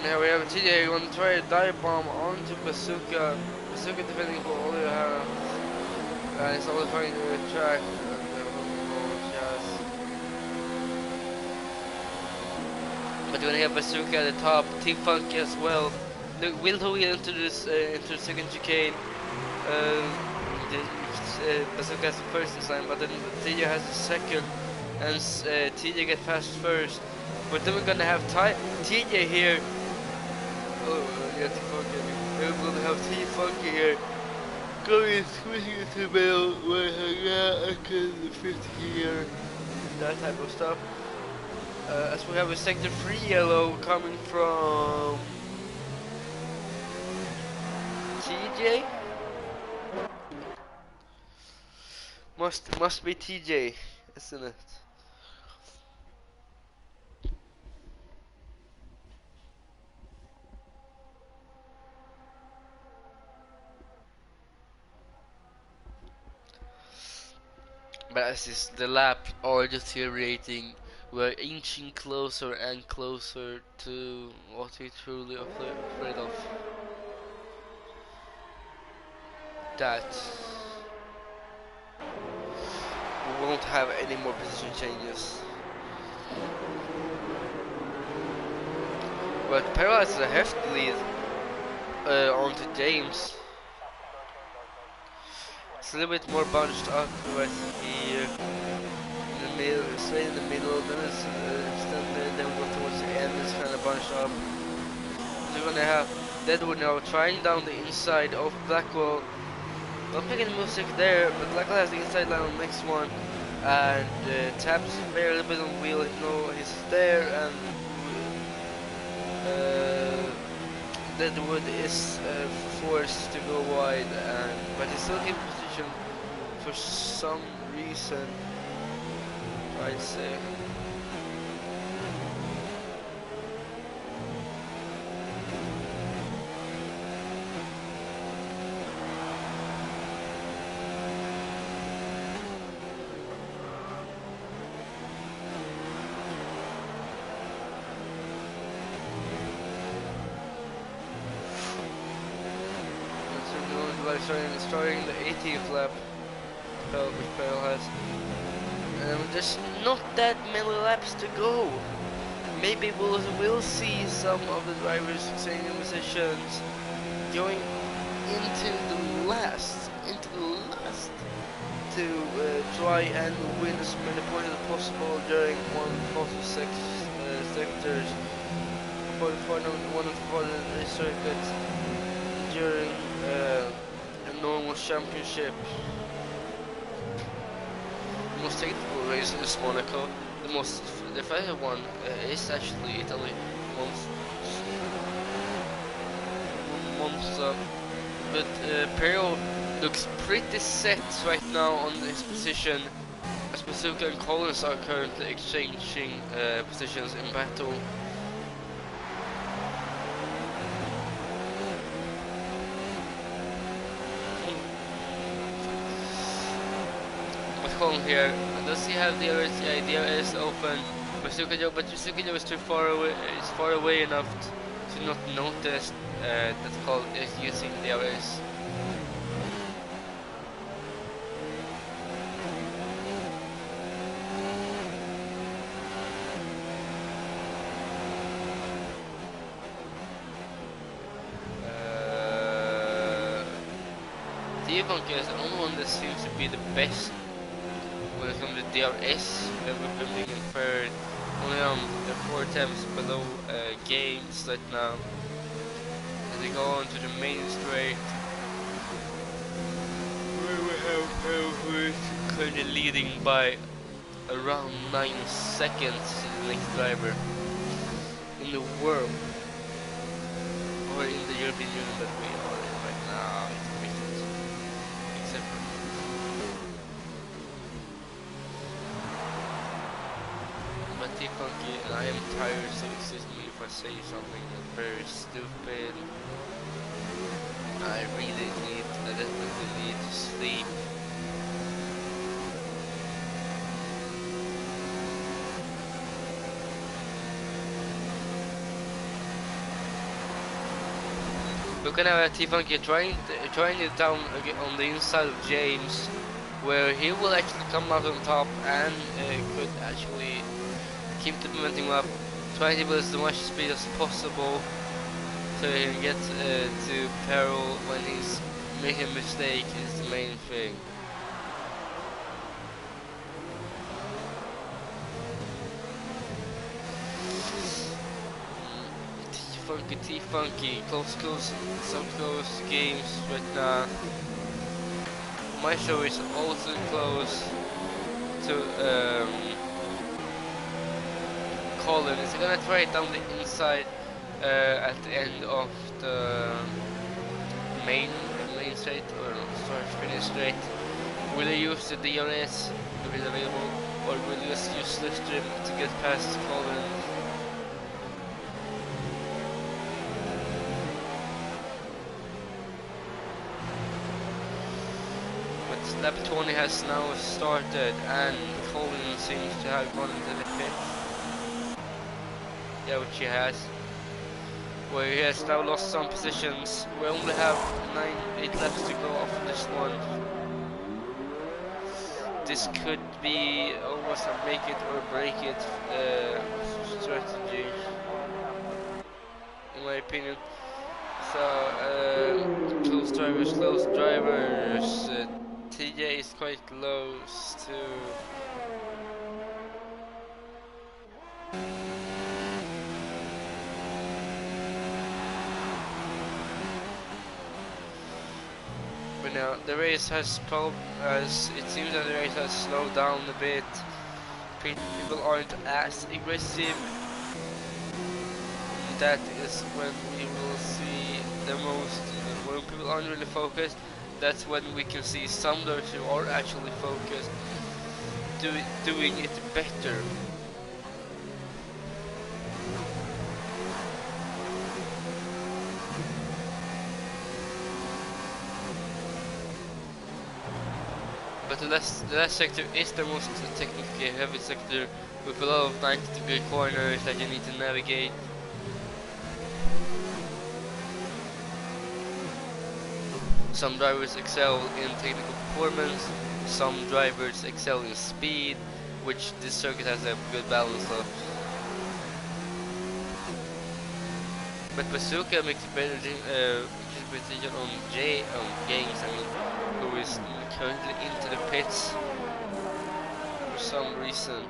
Now we have TJ going to try a dive bomb onto Bazooka. Bazooka defending for all you have. And it's always trying to track. But when you have Bazooka at the top, T-Funk as well. Look, will he into this into the second chicane? Bazooka has the first design, but then TJ has the second, and TJ get past first. But then we're gonna have TJ here. Oh, yeah, T-Funk. We're gonna have T-Funk here going switching into the middle where I can fit here. That type of stuff. As we have a sector 3 yellow coming from TJ. Must be TJ, isn't it? But as is the lap are deteriorating, we're inching closer and closer to what we're truly afraid of. That we won't have any more position changes. But Peril has a hefty lead onto James. It's a little bit more bunched up right here. In the middle, straight in the middle, then it's then we go towards the end, it's kind of bunched up. So we're gonna have Deadwood now trying down the inside of Blackwell. Not making the move there, but Blackwell has the inside line on the next one. And taps there a little bit on the wheel, he's there, and Deadwood is forced to go wide, but he's still in position for some reason, I'd say. Starting the 18th lap, which Peril has. There's not that many laps to go. Maybe we'll see some of the drivers staying in positions going into the last to try and win as many points as possible during one of the sectors for one of the circuits during normal championship. The most technical race is Monaco. The faster one is actually Italy. Monza. But Peril looks pretty set right now on his position, as Bazooka and Collins are currently exchanging positions in battle. But Collins here, does he have the idea is open? Bazooka Joe, but Bazooka Joe is too far away. Is far away enough to not notice that Collins is using the DRS. T-Funk is the only one that seems to be the best when it comes to DRS. We're being inferred only on the 4 attempts below games right now. As we go on to the main straight, where we have who's currently leading by around 9 seconds to the next driver in the world, or in the European Union that we are in right now. Except for but T-Funky, and I am tired, so excuse me if I say something very stupid. I definitely need to sleep. We're gonna have T-Funky trying it down on the inside of James, where he will actually come out on top and could actually keep the momentum up, trying to build as much speed as possible so he can get to peril when he's making a mistake is the main thing. T-Funky, some close games right now. My show is also close to Colin. Is he gonna try it down the inside at the end of the main straight, or start finish straight? Will he use the DRS if it's available, or will he just use Slipstream to get past Colin? But lap 20 has now started, and Colin seems to have gone into the pit. Yeah, which he has. Where he has now lost some positions. We only have 8 laps to go off this one. This could be almost a make it or break it strategy, in my opinion. So, close drivers. TJ is quite close to. But now the race has it seems that the race has slowed down a bit. People aren't as aggressive. That is when we will see the most. When people aren't really focused, that's when we can see some drivers who are actually focused doing it better. But the last sector is the most technically heavy sector, with a lot of 90-degree corners that you need to navigate. Some drivers excel in technical performance, some drivers excel in speed, which this circuit has a good balance of. But Bazooka makes a better decision on James, who is currently into the pits for some reason.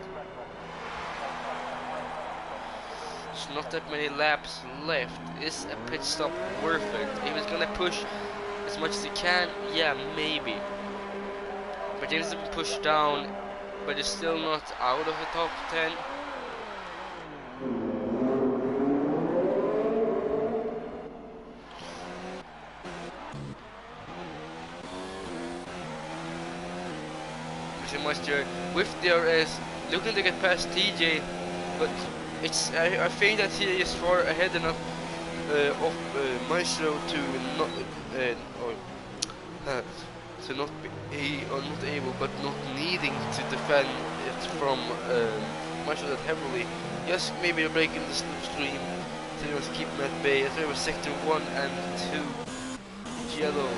There's not that many laps left. Is a pit stop worth it? If it's gonna push as much as he can, yeah, maybe. But James has been pushed down, but is still not out of the top 10. focusing much there with DRS, looking to get past TJ, but I think that he is far ahead enough of Maestro to not or to not be or not able, but not needing to defend it from Maestro that heavily. Just maybe breaking the slipstream to just keep him at bay. As there was sector 1 and 2 yellow.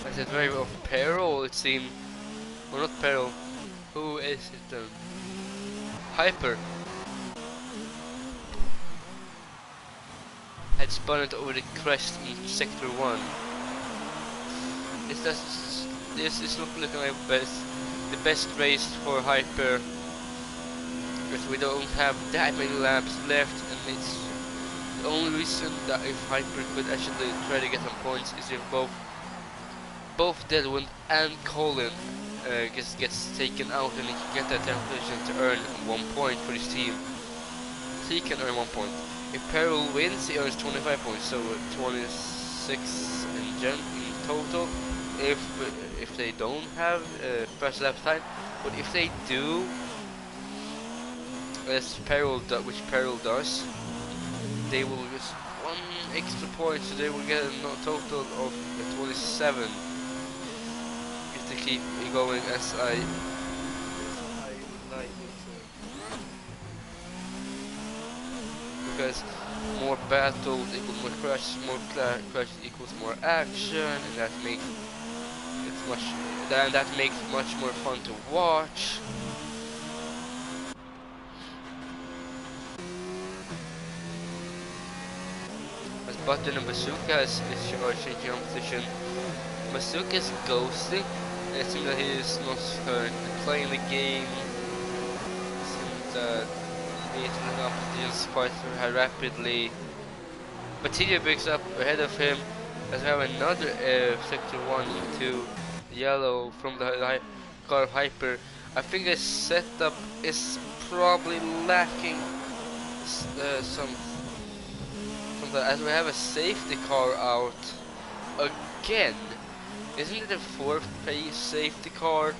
I said very of peril, it seemed. Or not peril. Who is it then? Hyper had spun it over the crest in sector 1. This is not looking like the best race for Hyper, because we don't have that many laps left, and it's the only reason that if Hyper could actually try to get some points is if both Deadwind and Colin gets taken out, and he can get that 10th position to earn 1 point for his team. So he can earn 1 point. If Peril wins, he earns 25 points, so 26 in total. If they don't have first lap time, but if they do, as which Peril does, they will get 1 extra point, so they will get a total of 27. If they keep going as I would like it to. Because more battles equals more crashes, more crashes equals more action, and that makes much more fun to watch. As Button and Bazooka are changing on position. Bazooka is ghosting. It seems that he is not playing the game. It seems that he is moving up positions quite rapidly. But TJ breaks up ahead of him, as we have another sector 1 into yellow from the car of Hyper. I think his setup is probably lacking some as we have a safety car out again. Isn't it a 4th phase safety car?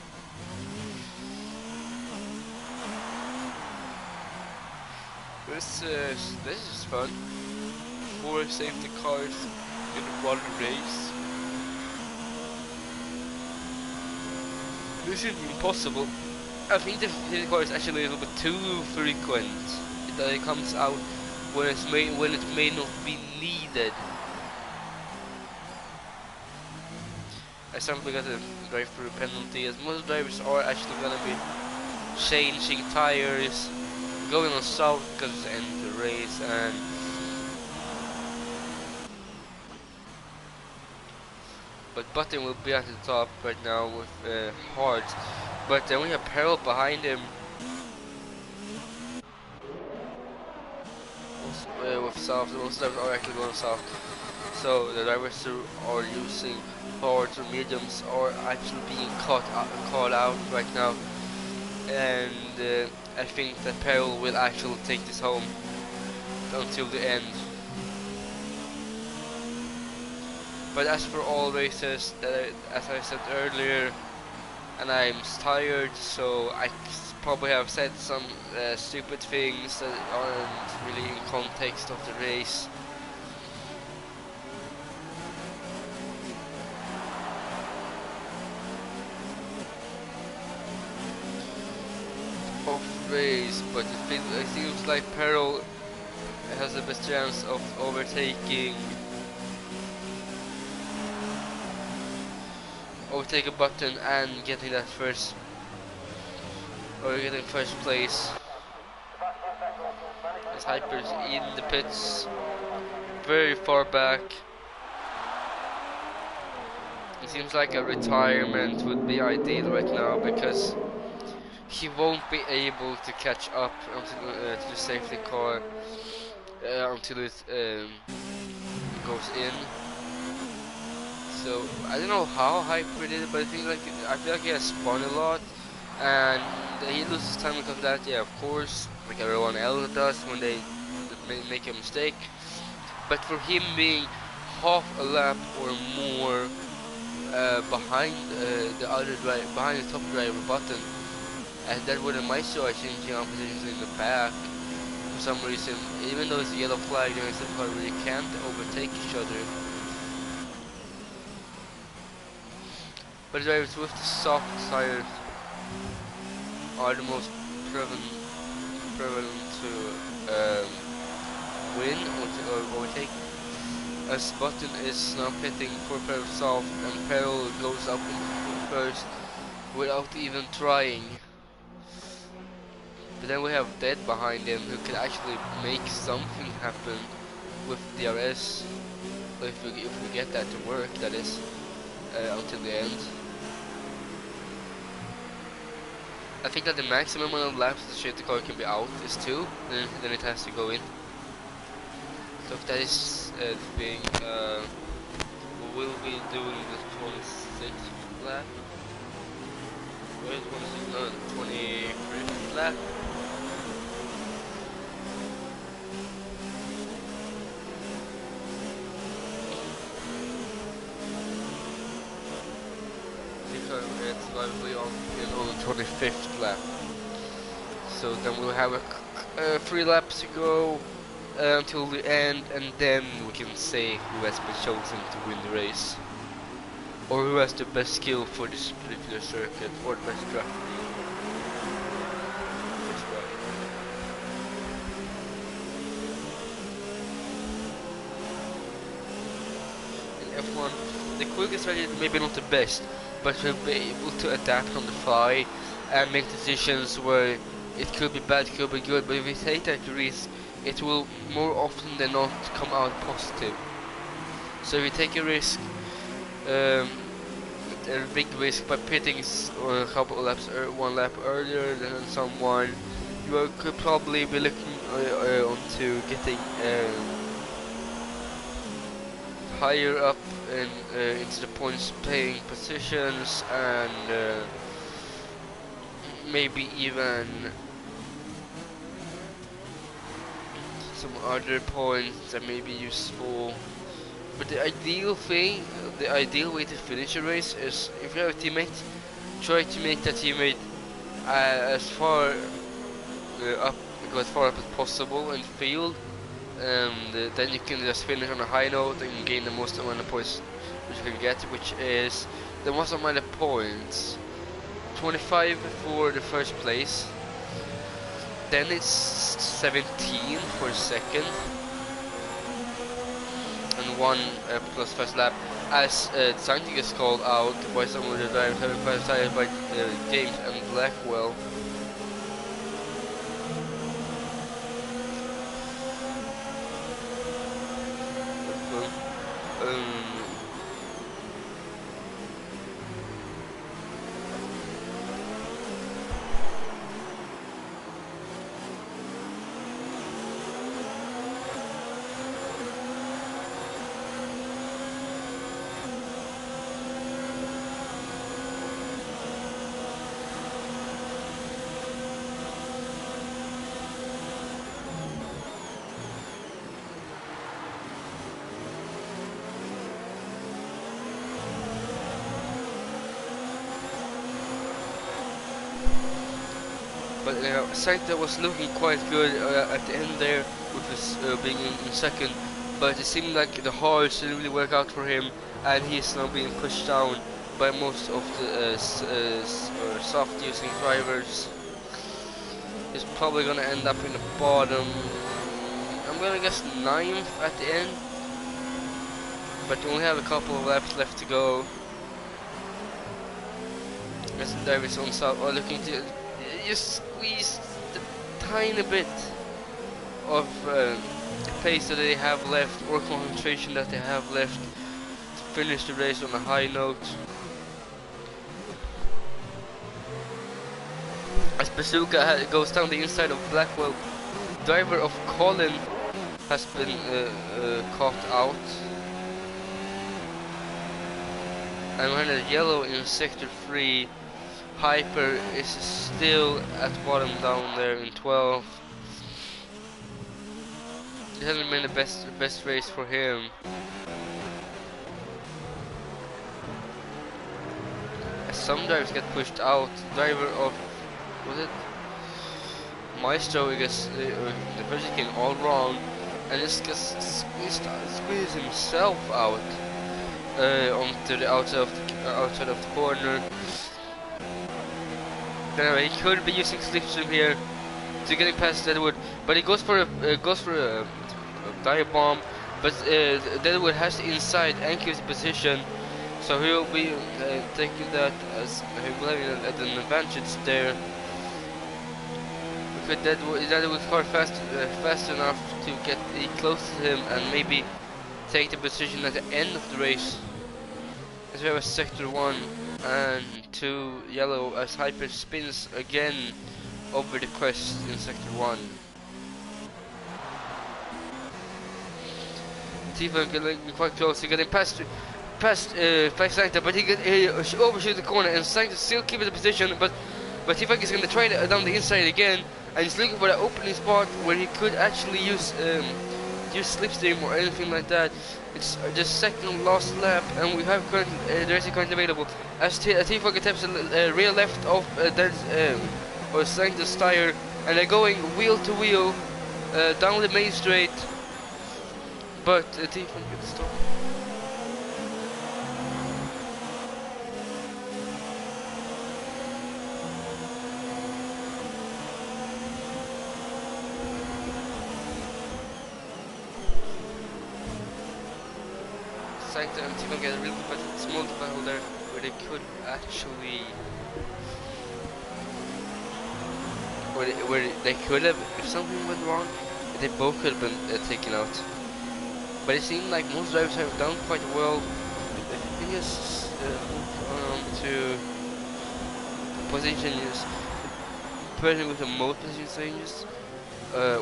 This is fun. 4 safety cars in one race. This isn't impossible. I think the safety car is actually a little bit too frequent. That it comes out when it may not be needed. I simply got a drive-through penalty, as most drivers are actually gonna be changing tires, going on south because it's the end of the race, and but Button will be at the top right now with Hard, but then we have Peril behind him with south. Most drivers are actually going south, so the drivers who are using hards or mediums are actually being caught out right now, and I think that Peril will actually take this home until the end. But as for all races, as I said earlier, and I'm tired, so I probably have said some stupid things that aren't really in context of the race. But it seems like Peril has the best chance of overtaking Button and getting that first place. As Hyper's in the pits, very far back. It seems like a retirement would be ideal right now, because he won't be able to catch up until to the safety car until it goes in. So I don't know how Hyper did it, but I feel like he has spun a lot, and he loses time because of that. Yeah, of course, like everyone else does when they make a mistake. But for him being half a lap or more behind behind the top driver button, and that wouldn't Maestro are changing on positions in the back for some reason. Even though it's a yellow flag, there is a car really can't overtake each other. But drivers with the soft tires are the most prevalent to win or overtake. As Button is now pitting for a pair of soft, and Peril goes up in first without even trying. But then we have Dead behind him, who can actually make something happen with DRS, if we get that to work, that is, until the end. I think that the maximum amount of laps the safety car can be out is 2, then it has to go in. So if that is the thing, we will be doing the 26th lap. Where is 26th? No, the 25th lap. Because it's likely on the 25th lap. So then we'll have 3 laps to go until the end, and then we can say who has been chosen to win the race, or who has the best skill for this particular circuit, or the best strategy. In F1, the quickest strategy maybe not the best, but we'll be able to adapt on the fly and make decisions where it could be bad, could be good, but if we take that risk, it will more often than not come out positive. So if you take a risk, a big risk by pitting a couple of laps, 1 lap earlier than someone, you could probably be looking onto getting higher up into the points playing positions, and maybe even some other points that may be useful. But the ideal way to finish a race is, if you have a teammate, try to make that teammate as far up, go as far up as possible in the field, and then you can just finish on a high note and gain the most amount of points which you can get, which is the most amount of points. 25 for the first place, then it's 17 for second, and 1 plus first lap, as something is called out by some of the drivers having first tires by James and Blackwell. But Sainz was looking quite good at the end there, with his being in second, but it seemed like the hards didn't really work out for him, and he's now being pushed down by most of the soft using drivers. He's probably gonna end up in the bottom, I'm gonna guess 9th at the end, but we only have a couple of laps left to go. As the drivers on south are looking to just squeeze the tiny bit of pace that they have left, or concentration that they have left, to finish the race on a high note. As Bazooka goes down the inside of Blackwell, driver of Colin has been caught out, and we're in yellow in sector 3. Hyper is still at bottom down there in 12th. It hasn't been the best race for him. some drivers get pushed out. Driver of, was it Maestro? I guess the person came all wrong, and just gets squeezed himself out onto the outside of the corner. Anyway, he could be using slipstream here to getting past Deadwood, but he goes for a dive bomb. But Deadwood has the inside and keeps the position, so he will be taking that as he will have an advantage there. Because Deadwood's car fast enough to get close to him and maybe take the position at the end of the race. As we have a sector 1 and 2 yellow as Hyper spins again over the crest in sector 1. Tifa getting quite close, he getting past Sancta, but he overshoots the corner and Sancta still keeping the position, but Tifa is going to try down the inside again, and he's looking for the opening spot where he could actually use slipstream or anything like that. It's the second last lap, and we have the racing current available as Tifa attempts a rear left of or Sancta's tire, and they're going wheel to wheel down the main straight. But Tifa gets stopped. Sancta and Tifa get a real small battle there, where they could actually, where they could have, if something went wrong, they both could have been taken out. But it seemed like most drivers have done quite well. I think it's to position changes. Person with the most position changes,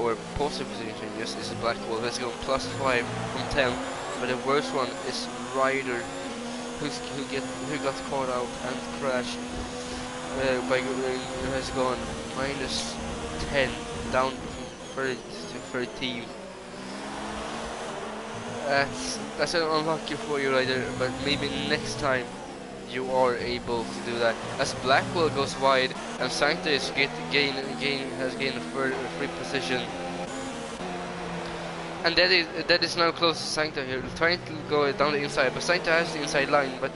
or positive position changes, is Blackwell. Let's go +5 from 10. But the worst one is Ryder, who got caught out and crashed who has gone -10 down from 30 to 13. That's an unlucky for you, Ryder, but maybe next time you are able to do that. As Blackwell goes wide and Sancta is has gained a free position. And that is now close to Sancta here, trying to go down the inside, but Sancta has the inside line, but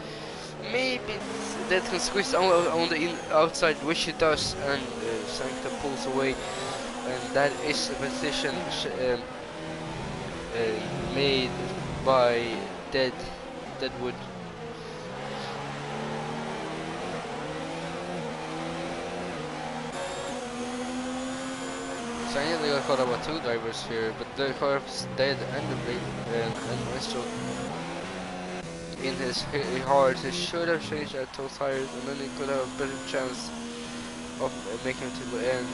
maybe that can squeeze on the outside, which it does, and Sancta pulls away, and that is a position made by Deadwood. So I nearly got caught up with 2 drivers here, but the car is dead and the brake and Maestro in his hard. He should have changed out toe tires, and then he could have a better chance of making it to the end.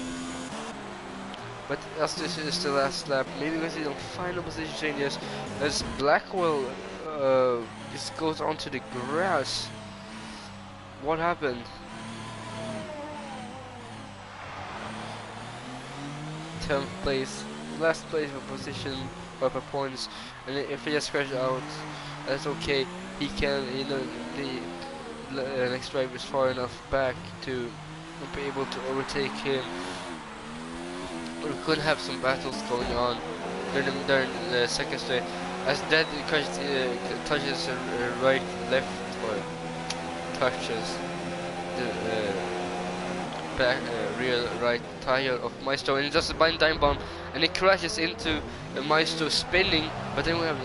But as this is the last lap, maybe we see some final position changes as Blackwell just goes onto the grass. What happened? 10th place, last place for position or for points, and if he just crashes out, that's okay. He can, the next driver is far enough back to be able to overtake him. We could have some battles going on during the second straight, as that touches right, left, or touches the rear right tire of Maestro, and just a blind time bomb, and it crashes into Maestro spinning. But then we have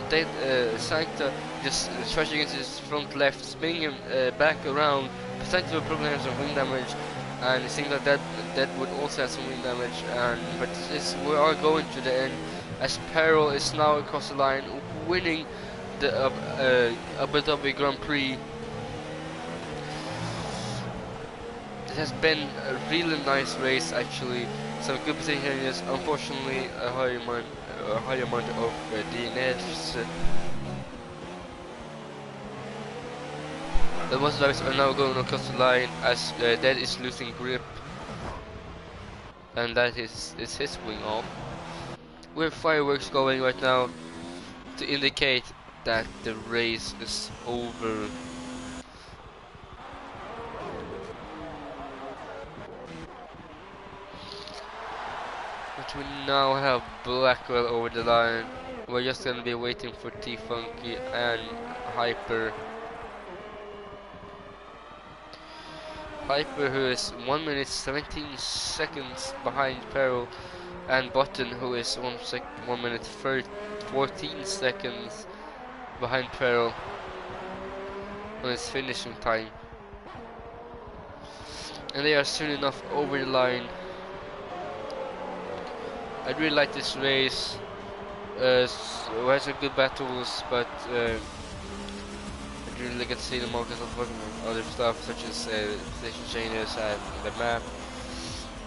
Sancta just crashing into his front left, spinning him back around. Sancta will probably have some wing damage, and it seems like that would also have some wing damage. But we are going to the end, as Peril is now across the line, winning the Abu Dhabi Grand Prix. It has been a really nice race, actually. Some good positions. Unfortunately, a high amount of DNFs. The most drivers are now going across the line as Dead is losing grip, and that is his wing off. We have fireworks going right now to indicate that the race is over. we now have Blackwell over the line. We're just gonna be waiting for T-Funky and Hyper. Hyper, who is 1 minute 17 seconds behind Peril, and Button, who is 1 minute 14 seconds behind Peril on his finishing time. And they are soon enough over the line. I really like this race. We had some good battles, but I really get to see the markets of working on other stuff such as station changes and the map.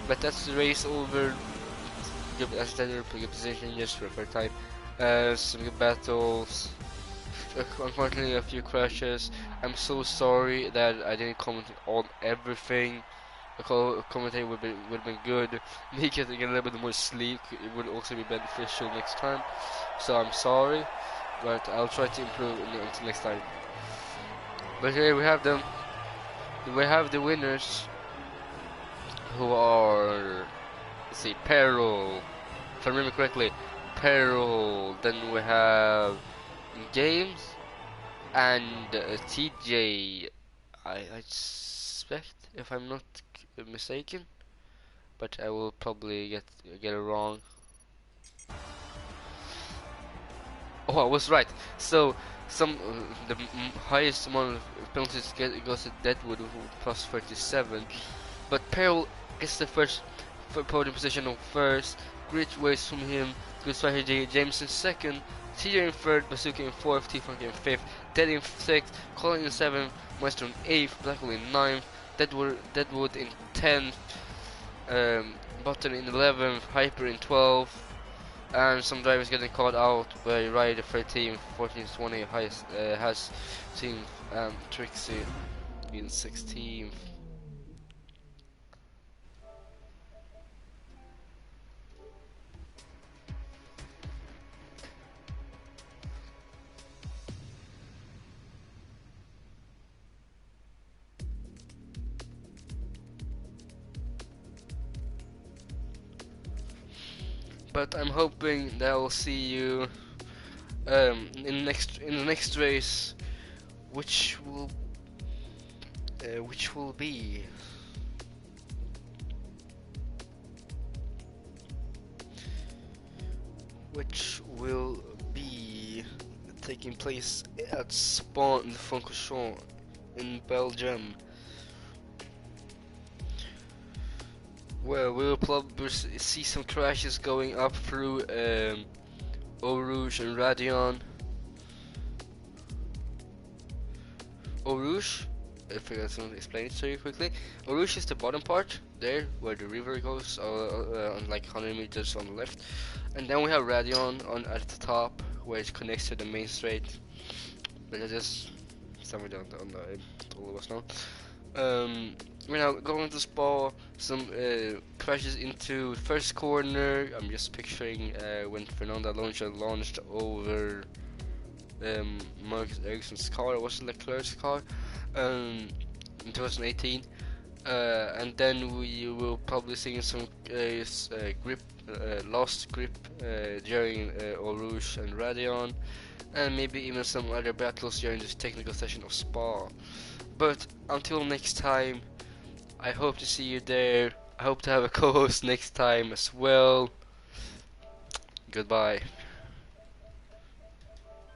But that's the race over. Good, as I said, good position just for time. Some good battles. Unfortunately, a few crashes. I'm so sorry that I didn't comment on everything. A commentator would have been good. Me getting a little bit more sleep, it would also be beneficial next time. So I'm sorry, but I'll try to improve until next time. But here we have them. We have the winners, who are, let's see, Peril, if I remember correctly, Peril. Then we have Games and TJ. I suspect, if I'm not mistaken, but I will probably get it wrong. Oh, I was right. So the highest amount of penalties goes to Deadwood with plus 37, but Peril gets the first podium position on first. Great race from him. Good strategy. James in second. TJ in third. Bazooka in fourth. T-Funk in fifth. Dead in sixth. Colin in seventh. Maestro in eighth. Blackwell in ninth. Deadwood in 10th, Button in 11th, Hyper in 12th, and some drivers getting caught out by Ryder 13th, 14th, 20th, has team Trixie in 16th. But I'm hoping that I'll see you in the next race, which will be taking place at Spa-Francorchamps in Belgium. Well, we will probably see some crashes going up through Eau Rouge and Radion. Eau Rouge, if I can explain it to you quickly, Eau Rouge is the bottom part, there where the river goes, on like 100 meters on the left, and then we have Radion at the top, where it connects to the main straight. But it is somewhere down on the all of us now. We're now going to Spa. Some crashes into first corner. I'm just picturing when Fernando Alonso launched over Marcus Ericsson's car, or was it Leclerc's car, in 2018. And then we will probably see some lost grip during Eau Rouge and Radion, and maybe even some other battles during this technical session of Spa. But until next time, I hope to see you there. I hope to have a co-host next time as well. Goodbye.